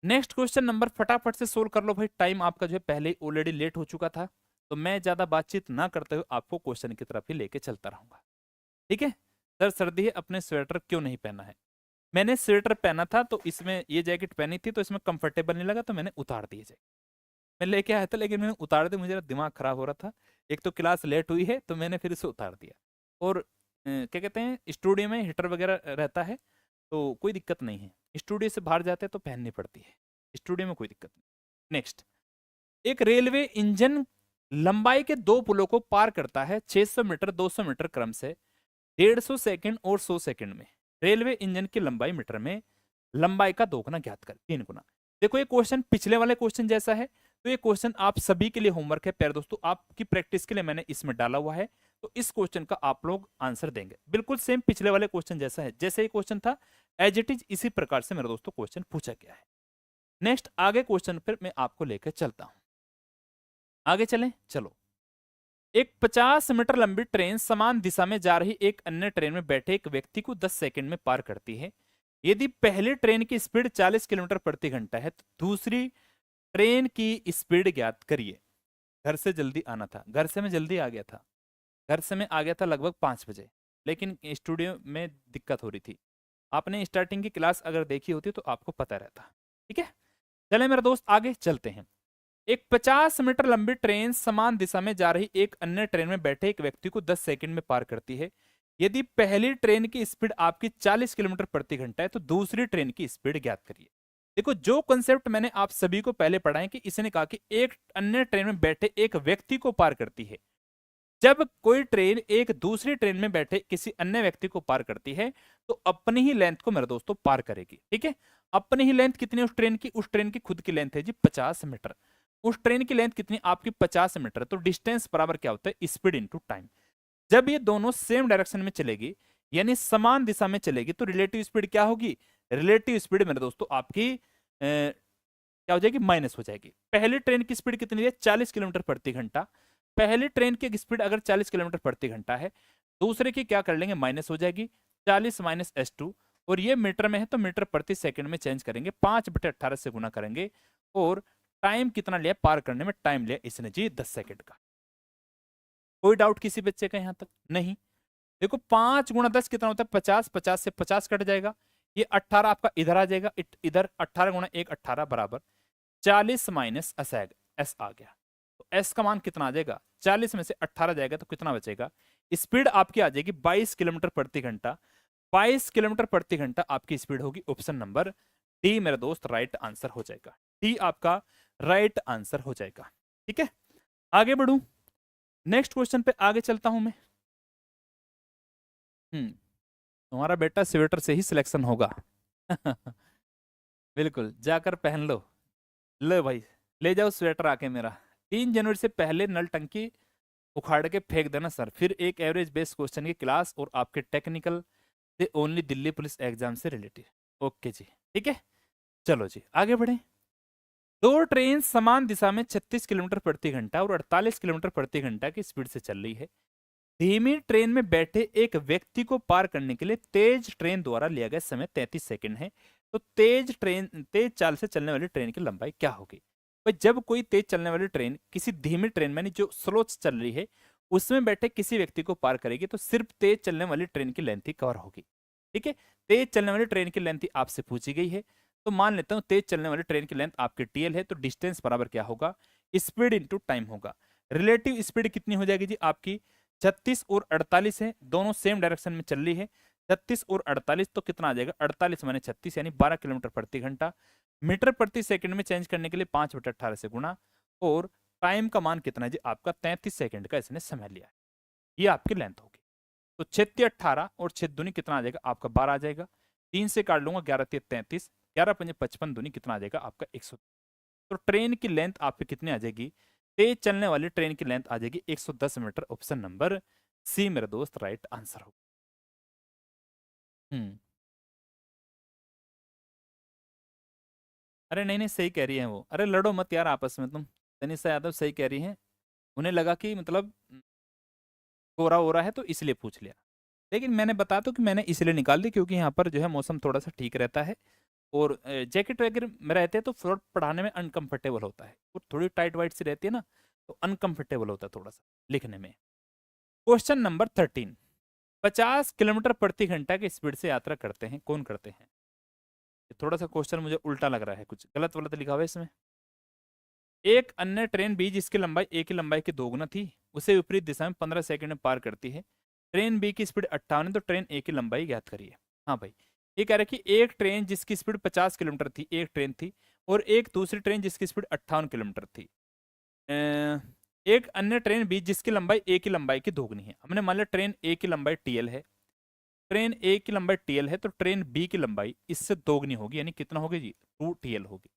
Speaker 2: नेक्स्ट क्वेश्चन नंबर फटाफट से सोल्व कर लो भाई, टाइम आपका जो है पहले ही ऑलरेडी लेट हो चुका था, तो मैं ज्यादा बातचीत ना करते हुए आपको क्वेश्चन की तरफ ही लेके चलता रहूंगा। ठीक है सर, सर्दी है अपने स्वेटर क्यों नहीं पहना है, मैंने स्वेटर पहना था तो इसमें ये जैकेट पहनी थी तो इसमें कंफर्टेबल नहीं लगा तो मैंने उतार दी जैकेट, मैं लेके आया था लेकिन मैंने उतार दी, मुझे दिमाग खराब हो रहा था, एक तो क्लास लेट हुई है तो मैंने फिर से उतार दिया। और क्या कहते हैं, स्टूडियो में हीटर वगैरह रहता है तो कोई दिक्कत नहीं है, स्टूडियो से बाहर जाते हैं तो पहननी पड़ती है, स्टूडियो में कोई दिक्कत नहीं। नेक्स्ट, एक रेलवे इंजन लंबाई के दो पुलों को पार करता है 600 मीटर 200 मीटर क्रम से 150 सेकंड और 100 सेकंड में। रेलवे इंजन की लंबाई मीटर में, लंबाई का दोगुना ज्ञात कर, 3 गुना। देखो ये क्वेश्चन पिछले वाले क्वेश्चन जैसा है, तो ये क्वेश्चन आप सभी के लिए होमवर्क है प्यारे दोस्तों, आपकी प्रैक्टिस के लिए मैंने इसमें डाला हुआ है। तो इस क्वेश्चन का आप लोग आंसर देंगे बिल्कुल सेम पिछले वाले क्वेश्चन जैसा है, जैसे ये क्वेश्चन था एज इट इज इसी प्रकार से मेरे दोस्तों क्वेश्चन पूछा गया है। नेक्स्ट आगे क्वेश्चन पर मैं आपको लेकर चलता हूं, आगे चलें, चलो। एक 50 मीटर लंबी ट्रेन समान दिशा में जा रही एक अन्य ट्रेन में बैठे एक व्यक्ति को 10 सेकंड में पार करती है। यदि पहली ट्रेन की स्पीड 40 किलोमीटर प्रति घंटा है तो दूसरी ट्रेन की स्पीड ज्ञात करिए। घर से जल्दी आना था, घर से मैं जल्दी आ गया था, घर से मैं आ गया था लगभग 5 बजे, लेकिन स्टूडियो में दिक्कत हो रही थी। आपने स्टार्टिंग की क्लास अगर देखी होती तो आपको पता रहता। ठीक है, चले मेरे दोस्त आगे चलते हैं। एक 50 मीटर लंबी ट्रेन समान दिशा में जा रही एक अन्य ट्रेन में बैठे एक व्यक्ति को 10 सेकंड में पार करती है। यदि पहली ट्रेन की स्पीड आपकी 40 किलोमीटर प्रति घंटा है तो दूसरी ट्रेन की स्पीड ज्ञात करिए। देखो जो कॉन्सेप्ट मैंने आप सभी को पहले पढ़ा है कि इसने कहा कि एक अन्य ट्रेन में बैठे एक व्यक्ति को पार करती है। जब कोई ट्रेन एक दूसरी ट्रेन में बैठे किसी अन्य व्यक्ति को पार करती है तो अपनी ही लेंथ को मेरे दोस्तों पार करेगी। ठीक है, अपनी ही लेंथ कितनी उस ट्रेन की, उस ट्रेन की खुद की लेंथ है जी 50 मीटर। उस ट्रेन की लेंथ कितनी आपकी 50 मीटर, तो डिस्टेंस बराबर क्या होता है स्पीड इनटू टाइम। जब ये दोनों सेम डायरेक्शन में चलेगी यानी समान दिशा में चलेगी तो रिलेटिव स्पीड क्या होगी, रिलेटिव स्पीड मेरे दोस्तों आपकी क्या हो जाएगी, माइनस हो जाएगी। पहली ट्रेन की स्पीड कितनी है 40 किलोमीटर प्रति घंटा, पहली ट्रेन की स्पीड अगर 40 किलोमीटर प्रति घंटा है, दूसरे की क्या कर लेंगे माइनस हो जाएगी 40 माइनस S2, और ये मीटर में है तो मीटर प्रति सेकंड में चेंज करेंगे, 5/18 से गुना करेंगे। और टाइम कितना लिया पार करने में, टाइम लिया इसने जी 10 सेकंड का। कोई डाउट किसी बच्चे का यहां तक नहीं? देखो 5 गुणा 10 कितना होता है 50, 50 से 50 कट जाएगा, ये 18 आपका इधर आ जाएगा, इधर 18 गुणा 1 18 बराबर 40 माइनस एस आ गया। तो एस का मान कितना आ जाएगा, 40 में से 18 जाएगा तो कितना बचेगा, स्पीड आपकी आ जाएगी 22 किलोमीटर प्रति घंटा। 22 किलोमीटर प्रति घंटा आपकी स्पीड होगी। ऑप्शन नंबर डी मेरा दोस्त राइट आंसर हो जाएगा, डी आपका राइट आंसर हो जाएगा। ठीक है, आगे बढ़ू, नेक्स्ट क्वेश्चन पे आगे चलता हूं मैं। तुम्हारा बेटा स्वेटर से ही सिलेक्शन होगा बिल्कुल जाकर पहन लो, लो भाई ले जाओ स्वेटर आके मेरा। 3 जनवरी से पहले नल टंकी उखाड़ के फेंक देना सर, फिर एक एवरेज बेस्ड क्वेश्चन की क्लास और आपके टेक्निकल से ओनली दिल्ली पुलिस एग्जाम से रिलेटेड। ओके जी, ठीक है, चलो जी आगे बढ़े। दो ट्रेन समान दिशा में 36 किलोमीटर प्रति घंटा और 48 किलोमीटर प्रति घंटा की स्पीड से चल रही है। धीमी ट्रेन में बैठे एक व्यक्ति को पार करने के लिए तेज ट्रेन द्वारा लिया गया समय 33 सेकंड है। तो तेज चाल से चलने वाली ट्रेन की लंबाई क्या होगी? भाई जब कोई तेज चलने वाली ट्रेन किसी धीमी ट्रेन में जो स्लो चल रही है उसमें बैठे किसी व्यक्ति को पार करेगी तो सिर्फ तेज चलने वाली ट्रेन की लेंथ ही कवर होगी। ठीक है, तेज चलने वाली ट्रेन की लेंथ ही आपसे पूछी गई है, तो मान लेता हूं तेज चलने वाली ट्रेन की लेंथ आपकी TL है, तो डिस्टेंस बराबर क्या होगा, स्पीड इंटू टाइम होगा। रिलेटिव स्पीड कितनी हो जाएगी जी आपकी 36 और 48 है, दोनों सेम डायरेक्शन में चल रही है। 36 और 48 तो कितना आ जाएगा 48 माने 36 यानी 12 किलोमीटर प्रति घंटा। मीटर प्रति सेकंड में चेंज करने के लिए 5/18 से गुणा, और टाइम का मान कितना है जी आपका 33 सेकंड का इसने समय लिया है। ये आपकी लेंथ होगी। तो 6 18 और 6 दूनी कितना आ जाएगा आपका 12 आ जाएगा, 3 से काट लूंगा 11 33, 11 पंजे 55 दूनी कितना आ जाएगा आपका 100। तो ट्रेन की लेंथ आपकी कितनी आ जाएगी, तेज चलने वाली ट्रेन की लेंथ आ जाएगी 110 मीटर। ऑप्शन नंबर सी मेरे दोस्त राइट आंसर होगा। अरे नहीं नहीं सही कह रही है वो, अरे लड़ो मत यार आपस में तुम, तनिषा यादव सही कह रही है, उन्हें लगा कि मतलब कोरा हो रहा है तो इसलिए पूछ लिया, लेकिन मैंने बता तो कि मैंने इसलिए निकाल दी क्योंकि यहाँ पर जो है मौसम थोड़ा सा ठीक रहता है और जैकेट वगैरह में रहते हैं तो फ्लोट पढ़ाने में अनकंफर्टेबल होता है, वो थोड़ी टाइट वाइट सी रहती है ना तो अनकंफर्टेबल होता है थोड़ा सा लिखने में। क्वेश्चन नंबर 13, 50 किलोमीटर प्रति घंटा की स्पीड से यात्रा करते हैं, कौन करते हैं? थोड़ा सा क्वेश्चन मुझे उल्टा लग रहा है, कुछ गलत वलत लिखा हुआ है इसमें। एक अन्य ट्रेन बी जिसकी लंबाई ए की लंबाई की दोगुना थी उसे विपरीत दिशा में 15 सेकंड में पार करती है। ट्रेन बी की स्पीड 58 है तो ट्रेन ए की लंबाई ज्ञात करिए। हाँ भाई, ये कह रहा है कि एक ट्रेन जिसकी स्पीड 50 किलोमीटर थी, एक ट्रेन थी, और एक दूसरी ट्रेन जिसकी स्पीड 58 किलोमीटर थी। एक अन्य ट्रेन बी जिसकी लंबाई ए की लंबाई की दोगुनी है। हमने मान लिया ट्रेन ए की लंबाई टीएल है, ट्रेन ए की लंबाई टीएल है, तो ट्रेन बी की लंबाई इससे दोगुनी होगी, यानी कितना होगी जी, 2TL होगी।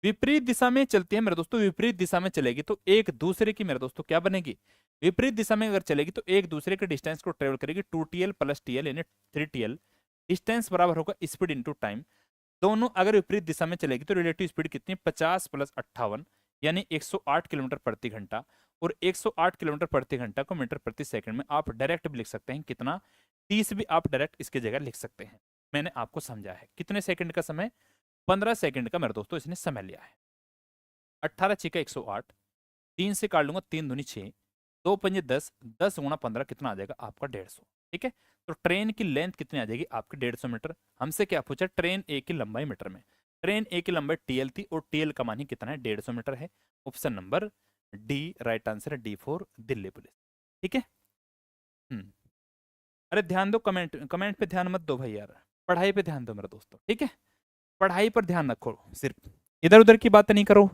Speaker 2: विपरीत दिशा में चलती है मेरे दोस्तों, विपरीत दिशा में चलेगी तो एक दूसरे की मेरे दोस्तों क्या बनेगी, विपरीत दिशा में अगर चलेगी तो एक दूसरे के डिस्टेंस को ट्रेवल करेगी 2TL प्लस TL यानी 3TL। डिस्टेंस बराबर होगा स्पीड इंटू टाइम। दोनों अगर विपरीत दिशा में चलेगी तो रिलेटिव स्पीड कितनी, 50 प्लस 58 यानी 108 किलोमीटर प्रति घंटा। और 108 किलोमीटर प्रति घंटा को मीटर प्रति सेकंड में आप डायरेक्ट भी लिख सकते हैं, कितना, 30 भी आप डायरेक्ट इसकी जगह लिख सकते हैं। मैंने आपको समझा है कितने सेकंड का समय, 15 सेकंड का मेरे दोस्तों इसने समय लिया है। 18 छीका 108, 3 से काट लूंगा, 3 दूनी 6, 2 पंजे 10, 10 गुणा 15 कितना आ जाएगा आपका 150। ठीक है, तो ट्रेन की लेंथ कितनी आ जाएगी आपकी 150 मीटर। हमसे क्या पूछा, ट्रेन ए की लंबाई मीटर में। ट्रेन ए की लंबाई TL थी और TL का मान ही कितना है, 150 मीटर है। Option number D right answer है, D4 दिल्ली पुलिस। ठीक है। अरे ध्यान दो, कमेंट कमेंट पे ध्यान मत दो भाई यार, पढ़ाई पे ध्यान दो मेरे दोस्तों। ठीक है, पढ़ाई पर ध्यान रखो, सिर्फ इधर उधर की बातें नहीं करो।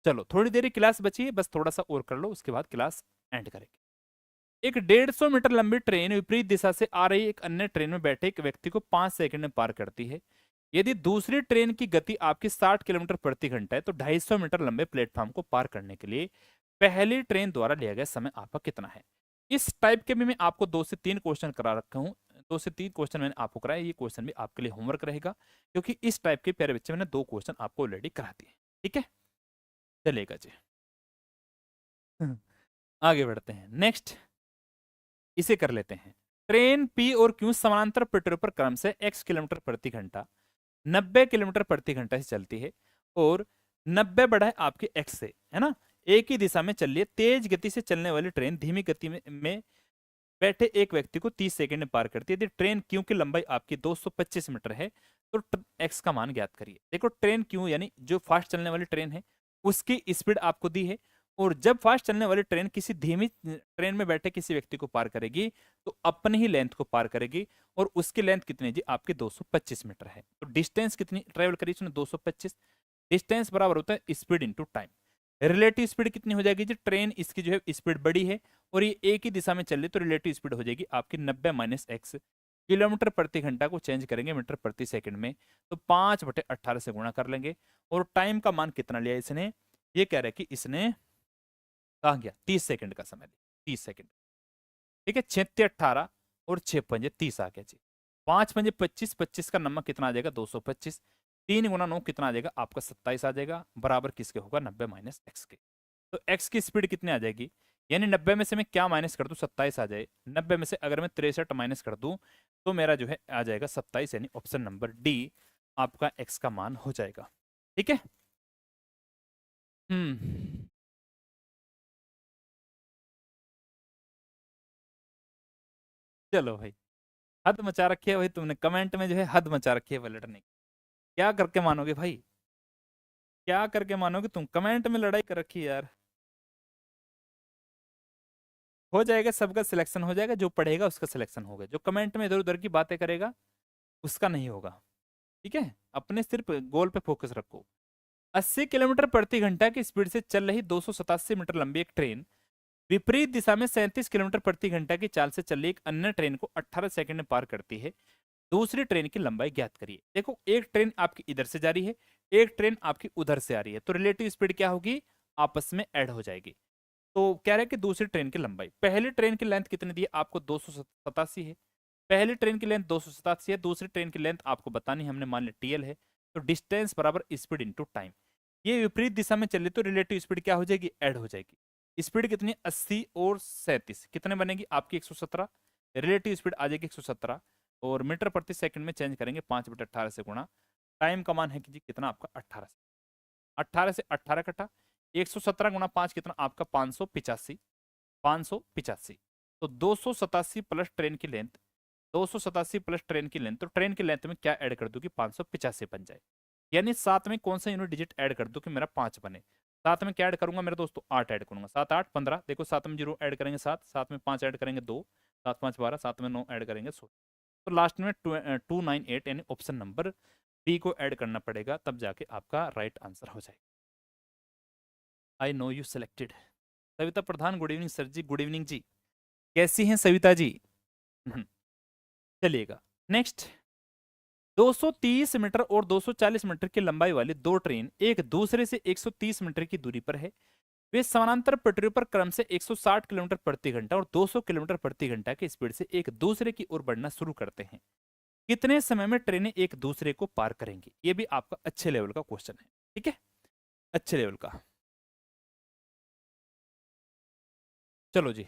Speaker 2: चलो थोड़ी देर क्लास बची है, बस थोड़ा सा और कर लो, उसके बाद क्लास एंड करेंगे। एक 150 मीटर लंबी ट्रेन विपरीत दिशा से आ रही एक अन्य ट्रेन में बैठे एक व्यक्ति को 5 सेकंड में पार करती है। यदि दूसरी ट्रेन की गति आपकी 60 किलोमीटर प्रति घंटा है तो 250 मीटर लंबे प्लेटफॉर्म को पार करने के लिए पहली ट्रेन द्वारा लिया गया समय आपका कितना है। इस टाइप के भी मैं आपको 2 से 3 क्वेश्चन करा रखा हूँ, 2 से 3 क्वेश्चन मैंने आपको कराया। ये क्वेश्चन भी आपके लिए होमवर्क रहेगा, क्योंकि इस टाइप के प्यारे बच्चे मैंने 2 क्वेश्चन आपको ऑलरेडी करा दिए। ठीक है, चलेगा जी। आगे बढ़ते हैं, नेक्स्ट इसे कर लेते हैं। ट्रेन P और Q समानांतर पटरी पर क्रम से x किलोमीटर प्रति घंटा 90 किलोमीटर प्रति घंटा से चलती है, और 90 बढ़ा है आपके x से, है ना, एक ही दिशा में चल रही है। तेज गति से चलने वाली ट्रेन धीमी गति में बैठे एक व्यक्ति को 30 सेकंड में पार करती है। यदि ट्रेन Q की लंबाई आपकी 225 मीटर है तो x का मान ज्ञात करिए। देखो ट्रेन Q यानी जो फास्ट चलने वाली ट्रेन है उसकी स्पीड आपको दी है, और जब फास्ट चलने वाली ट्रेन किसी धीमी ट्रेन में बैठे किसी व्यक्ति को पार करेगी तो अपनी ही लेंथ को पार करेगी, और उसकी लेंथ कितनी जी आपकी 225 मीटर है। तो डिस्टेंस कितनी ट्रेवल करी उसने, 225। डिस्टेंस बराबर होता है speed into time. Relative speed कितनी हो जाएगी जी, ट्रेन इसकी जो है स्पीड बड़ी है और ये एक ही दिशा में चल रही, तो रिलेटिव स्पीड हो जाएगी आपकी 90 माइनस x। किलोमीटर प्रति घंटा को चेंज करेंगे मीटर प्रति सेकंड में, तो 5/18 से गुणा कर लेंगे। और टाइम का मान कितना लिया इसने, ये कह रहा है कि इसने कहा गया 30 सेकंड का समय लिया, 30 सेकंड। ठीक है, 6×18 और 6×5 आ गया जी। 5×5 25 का नंबर कितना आ जाएगा, 225। 3 गुना 9 कितना आ जाएगा आपका 27 आ जाएगा, बराबर किसके होगा, 90 माइनस x के। तो x की स्पीड कितनी आ जाएगी, यानी 90 में से मैं क्या माइनस कर दूं, 27 आ जाए। 90 में से अगर मैं 63 माइनस कर दूं तो मेरा जो है आ जाएगा 27, यानी ऑप्शन नंबर डी आपका x का मान हो जाएगा। ठीक है। चलो भाई, हद मचा रखी है भाई तुमने, कमेंट में जो है हद मचा रखी है लड़ने की। क्या करके मानोगे भाई, क्या करके मानोगे तुम, कमेंट में लड़ाई कर रखी है यार। हो जाएगा, सबका सिलेक्शन हो जाएगा, जो पढ़ेगा उसका सिलेक्शन होगा, जो कमेंट में इधर उधर की बातें करेगा उसका नहीं होगा। ठीक है, अपने सिर्फ गोल पे फोकस रखो। 80 किलोमीटर प्रति घंटा की स्पीड से चल रही 287 मीटर लंबी एक ट्रेन विपरीत दिशा में 37 किलोमीटर प्रति घंटा की चाल से चल रही एक अन्य ट्रेन को 18 सेकंड में पार करती है। दूसरी ट्रेन की लंबाई ज्ञात करिए। देखो एक ट्रेन आपकी इधर से जा रही है, एक ट्रेन आपकी उधर से आ रही है, तो रिलेटिव स्पीड क्या होगी, आपस में ऐड हो जाएगी। तो कह रहे हैं कि दूसरी ट्रेन की लंबाई, पहली ट्रेन की लेंथ कितनी दी है आपको, 287 है। पहली ट्रेन की लेंथ 287 है, दूसरी ट्रेन की लेंथ आपको बतानी है, हमने मान लिया TL है। तो डिस्टेंस बराबर स्पीड इंटू टाइम। ये विपरीत दिशा में चले तो रिलेटिव स्पीड क्या हो जाएगी, ऐड हो जाएगी। स्पीड कितनी, 80 और 37 कितने बनेगी आपकी 117, रिलेटिव स्पीड आ जाएगी 117, और मीटर प्रति सेकंड में चेंज करेंगे 5/18 से गुणा। टाइम का मान है कि जी कितना आपका 18 से 18 कटा, 117 गुणा 5 कितना आपका 585, 585। तो 287 प्लस ट्रेन की लेंथ, 287 प्लस ट्रेन की लेंथ, तो ट्रेन की लेंथ में क्या ऐड कर दूंगी, 585 बन जाए। यानी 7 में कौन सा यूनिट डिजिट ऐड कर दो कि मेरा 5 बने। 7 में क्या ऐड करूंगा मेरे दोस्तों, 8 ऐड करूंगा। 7 8 15, देखो 7 में 0 ऐड करेंगे 7, 7 में 5 ऐड करेंगे 2, 7 5 12, 7 में 9 ऐड करेंगे 16। तो लास्ट में 298 यानी ऑप्शन नंबर बी को ऐड करना पड़ेगा, तब जाके आपका राइट आंसर हो जाएगा। I know you selected. Savita Pradhan, good evening sir ji. Good evening ji, कैसी हैं सविता जी? चलिएगा नेक्स्ट। 230 मीटर और 240 मीटर की लंबाई वाली दो ट्रेन एक दूसरे से 130 मीटर की दूरी पर है। वे समानांतर पटरियों पर क्रम से 160 किलोमीटर प्रति घंटा और 200 किलोमीटर प्रति घंटा की स्पीड से एक दूसरे की ओर बढ़ना शुरू करते हैं। कितने समय में ट्रेनें एक दूसरे को पार करेंगी? ये भी आपका अच्छे लेवल का क्वेश्चन है, ठीक है, अच्छे लेवल का। चलो जी,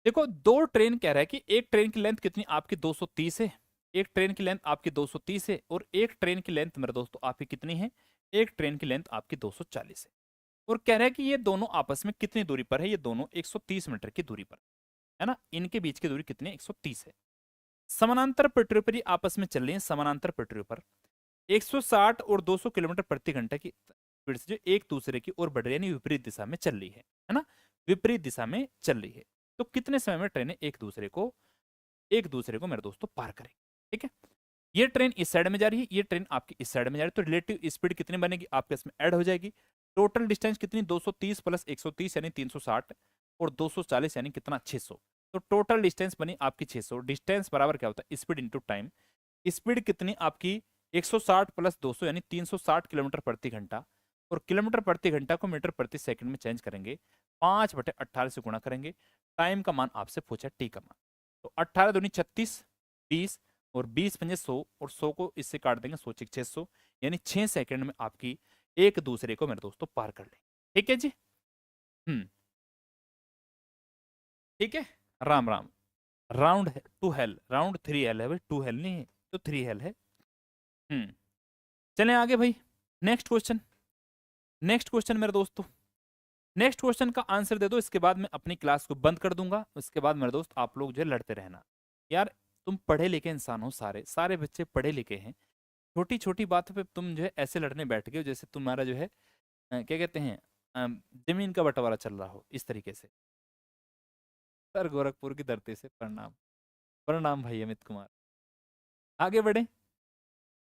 Speaker 2: देखो दो ट्रेन कह रहा है कि एक ट्रेन की लेंथ कितनी आपकी 230 है, एक ट्रेन की लेंथ आपकी 230 है, और एक ट्रेन की लेंथ मेरे दोस्तों आपकी कितनी है, एक ट्रेन की लेंथ आपकी 240 है। और कह रहा है कि ये दोनों आपस में कितनी दूरी पर है, ये दोनों 130 मीटर की दूरी पर है ना, इनके बीच की दूरी कितनी है, 130 है। समानांतर पटरियों पर ये आपस में चल रही है, समानांतर पटरियों पर 160 और 200 किलोमीटर प्रति घंटा की स्पीड से जो एक दूसरे की ओर बढ़ रही है, यानी विपरीत दिशा में चल रही है ना, विपरीत दिशा में चल रही है। तो कितने समय में ट्रेनें एक दूसरे को मेरे दोस्तों पार करेंगे, ठीक है। ये ट्रेन इस साइड में जा रही है, ये ट्रेन आपकी इस साइड में जा रही है, तो रिलेटिव स्पीड कितनी बनेगी आपके इसमें ऐड हो जाएगी। टोटल डिस्टेंस कितनी, 230 प्लस 130 यानी 360, और 240 यानी कितना, 600। तो टोटल डिस्टेंस बनी आपकी 600। डिस्टेंस बराबर क्या होता है, स्पीड इंटू टाइम। स्पीड कितनी आपकी 160 प्लस 200 यानी 360 किलोमीटर प्रति घंटा, और किलोमीटर प्रति घंटा को मीटर प्रति सेकंड में चेंज करेंगे, 5/18 से गुणा करेंगे। टाइम का मान आपसे पूछा, टी का मान। तो 18 दूनी 36, 20, और 20 पंजे 100, और 100 को इससे काट देंगे, 100 6 600, यानी 6 सेकंड में आपकी एक दूसरे को मेरे दोस्तों पार कर ले, ठीक है जी। ठीक है, राम राम। राउंड है 2L, राउंड 3L है भाई, 2L नहीं है तो 3L है। चलें आगे भाई, नेक्स्ट क्वेश्चन। नेक्स्ट क्वेश्चन मेरे दोस्तों, नेक्स्ट क्वेश्चन का आंसर दे दो, इसके बाद मैं अपनी क्लास को बंद कर दूंगा। उसके बाद मेरे दोस्त आप लोग जो है लड़ते रहना यार। तुम पढ़े लिखे इंसान हो, सारे सारे बच्चे पढ़े लिखे हैं, छोटी छोटी बातों पे तुम जो है ऐसे लड़ने बैठ गए हो जैसे तुम्हारा जो है क्या कहते हैं, जमीन का बंटवारा चल रहा हो, इस तरीके से। सर गोरखपुर की धरती से प्रणाम। प्रणाम भाई अमित कुमार। आगे बढ़े।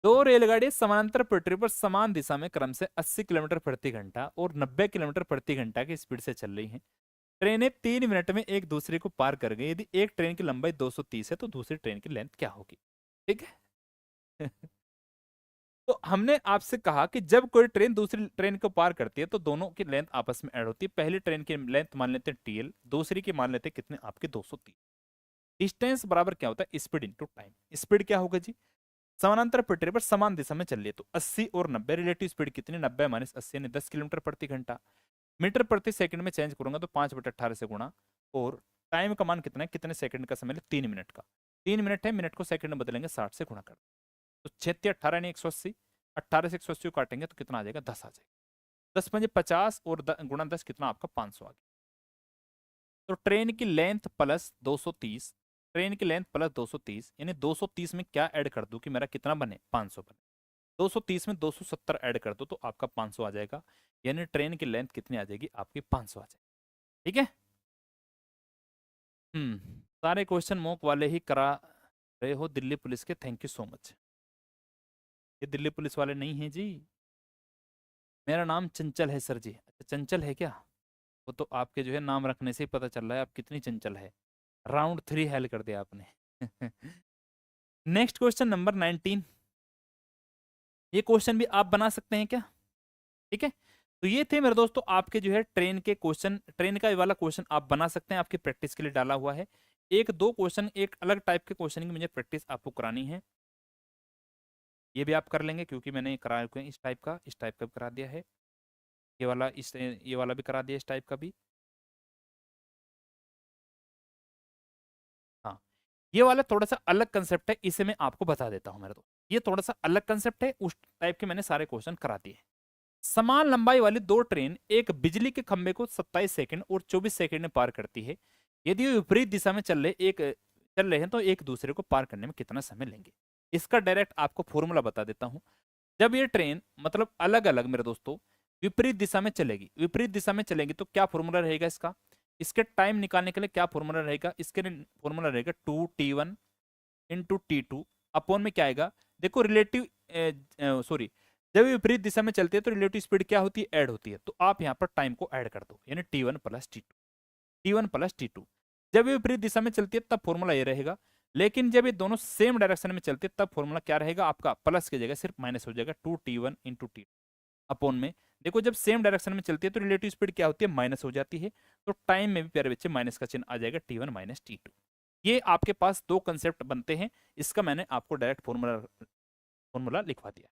Speaker 2: दो रेलगाड़ियां समानांतर पटरी पर समान दिशा में क्रम से 80 किलोमीटर प्रति घंटा और 90 किलोमीटर प्रति घंटा की स्पीड से चल रही हैं। ट्रेनें 3 मिनट में एक दूसरे को पार कर गई। यदि एक ट्रेन की लंबाई 230 है तो दूसरी ट्रेन की लेंथ क्या होगी, ठीक है। तो हमने आपसे कहा कि जब कोई ट्रेन दूसरी ट्रेन को पार करती है तो दोनों की लेंथ आपस में ऐड होती है। पहली ट्रेन की लेंथ मान लेते हैं TL, दूसरी की मान लेते हैं कितने आपके 230। डिस्टेंस बराबर क्या होता है, स्पीड इंटू टाइम। स्पीड क्या होगा जी, समानांतर पटरी पर समान दिशा में चल रही है तो 80 और 90, रिलेटिव स्पीड कितनी, 90 माइनस 80 यानी 10 किलोमीटर प्रति घंटा। मीटर प्रति सेकंड में चेंज करूंगा तो 5/18 से गुणा, और टाइम का मान कितना है, कितने सेकंड का समय, 3 मिनट का। 3 मिनट है, मिनट को सेकंड में बदलेंगे, 60 से गुणा कर, तो 6 18 यानी 180, 18 से 180 को काटेंगे तो कितना आ जाएगा, 10 आ जाएगा। 10 पंजे 50 और गुणा 10 कितना आपका 500 आ गया। तो ट्रेन की लेंथ प्लस 230, ट्रेन की लेंथ प्लस 230 यानी 230 में क्या ऐड कर दूं कि मेरा कितना बने, 500 बने। 230 में 270 ऐड कर दो तो आपका 500 आ जाएगा, यानी ट्रेन की लेंथ कितनी आ जाएगी आपकी, 500 आ जाएगी, ठीक है। सारे क्वेश्चन मॉक वाले ही करा रहे हो दिल्ली पुलिस के, थैंक यू सो मच। ये दिल्ली पुलिस वाले नहीं हैं जी, मेरा नाम चंचल है सर जी। अच्छा चंचल है क्या, वो तो आपके जो है नाम रखने से ही पता चल रहा है आप कितनी चंचल है। राउंड 3 हेल कर दिया आपने। Next question number 19। ये क्वेश्चन भी आप बना सकते हैं क्या, ठीक है। तो ये थे मेरे दोस्तों आपके जो है ट्रेन के क्वेश्चन, ट्रेन का ये वाला क्वेश्चन आप बना सकते हैं, आपकी प्रैक्टिस के लिए डाला हुआ है। एक दो क्वेश्चन, एक अलग टाइप के क्वेश्चन की मुझे प्रैक्टिस आपको करानी है, ये भी आप कर लेंगे क्योंकि मैंने करा इस टाइप का भी करा दिया है, ये वाला भी करा दिया, इस टाइप का भी। हाँ, ये वाला थोड़ा सा अलग कंसेप्ट है, इसे मैं आपको बता देता हूँ मेरे दोस्त। ये थोड़ा सा अलग कंसेप्ट है, उस टाइप के मैंने सारे क्वेश्चन करा दिए हैं। समान लंबाई वाली दो ट्रेन एक बिजली के खंभे को 27 सेकंड और 24 सेकंड में पार करती है। यदि वो विपरीत दिशा में चल रहे हैं तो एक दूसरे को पार करने में कितना समय लेंगे। इसका डायरेक्ट आपको फॉर्मूला बता देता हूं। जब ये ट्रेन मतलब अलग अलग मेरे दोस्तों विपरीत दिशा में चलेगी, विपरीत दिशा में चलेगी तो क्या फॉर्मूला रहेगा इसका, इसके टाइम निकालने के लिए क्या फॉर्मूला रहेगा, इसके फॉर्मूला रहेगा 2t1 इंटू T2 अपॉन में क्या आएगा, देखो रिलेटिव सॉरी जब विपरीत दिशा में चलती है तो रिलेटिव स्पीड क्या होती है, ऐड होती है, तो आप यहाँ पर टाइम को ऐड कर दो, यानी T1 plus T2, T1 plus T2। जब ये विपरीत दिशा में चलती है तब फॉर्मूला ये रहेगा, लेकिन जब ये दोनों सेम डायरेक्शन में चलती है तब फॉर्मूला क्या रहेगा आपका, प्लस की जगह सिर्फ माइनस हो जाएगा, 2t1 इंटू T2 अपॉन में, देखो जब सेम डायरेक्शन में चलती है तो रिलेटिव स्पीड क्या होती है, माइनस हो जाती है, तो टाइम में भी प्यारे बच्चे माइनस का चिन्ह आ जाएगा, T1 माइनस T2। ये आपके पास दो कंसेप्ट बनते हैं, इसका मैंने आपको डायरेक्ट फॉर्मूला लिखवा दिया।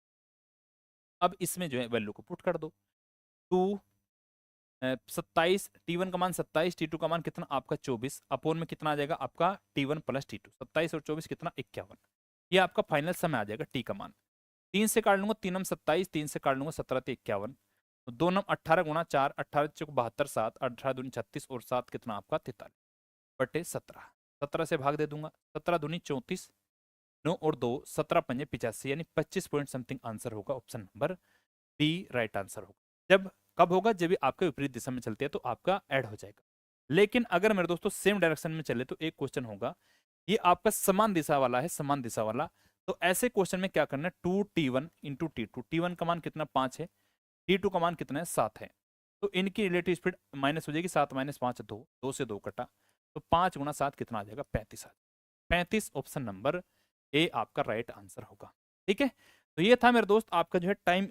Speaker 2: अब इसमें जो है वैल्यू को पुट कर दो, 27 T1 का मान 27, T2 का मान कितना आपका 24 अपॉन में कितना आ जाएगा आपका T1 प्लस T2, 27 और 24 कितना 51, ये आपका फाइनल समय आ जाएगा T का मान। 3 से काट लूंगा 3 27, 3 से काट लूंगा 17 तो 51, तो 2 9 18 गुणा 4, 18 चौक 72, 7 18 दूनी 36 और 7 कितना आपका 43 बटे 17, 17 से भाग दे दूंगा, 17 दूनी 34, 9 और 2 17 पंजे 85, यानी 25 पॉइंट समथिंग आंसर होगा, option number B right answer होगा। जब कब होगा, जब आपके विपरीत दिशा में चलती है तो आपका ऐड हो जाएगा। लेकिन अगर मेरे दोस्तों सेम डायरेक्शन में चले तो एक क्वेश्चन होगा, ये आपका समान दिशा वाला है, समान दिशा वाला, तो ऐसे क्वेश्चन में क्या करना है, 2t1 इंटू T2, T1 का मान कितना 5 है, T2 का मान कितना है 7 है, तो इनकी रिलेटिव स्पीड माइनस हो जाएगी, 7 माइनस 5 2, 2 से 2 कटा, तो 5 गुणा 7 कितना आ जाएगा 35, 35 ऑप्शन नंबर ए आपका राइट आंसर होगा। ठीक है, तो ये था मेरे दोस्त आपका जो है टाइम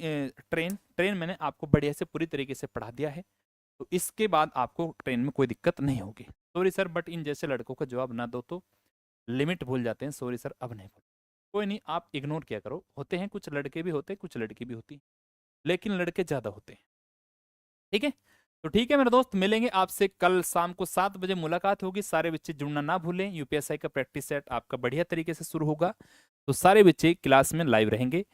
Speaker 2: ट्रेन मैंने आपको बढ़िया से पूरी तरीके से पढ़ा दिया है, तो इसके बाद आपको ट्रेन में कोई दिक्कत नहीं होगी। सॉरी सर बट इन जैसे लड़कों का जवाब ना दो तो लिमिट भूल जाते हैं, सॉरी सर अब नहीं भूल, कोई नहीं आप इग्नोर किया करो, होते हैं कुछ लड़के भी होते हैं कुछ लड़की भी होती, लेकिन लड़के ज्यादा होते हैं। ठीक है, तो ठीक है मेरे दोस्त, मिलेंगे आपसे कल शाम को 7 बजे मुलाकात होगी। सारे बच्चे जुड़ना ना भूलें, यूपीएसआई का प्रैक्टिस सेट आपका बढ़िया तरीके से शुरू होगा, तो सारे बच्चे क्लास में लाइव रहेंगे।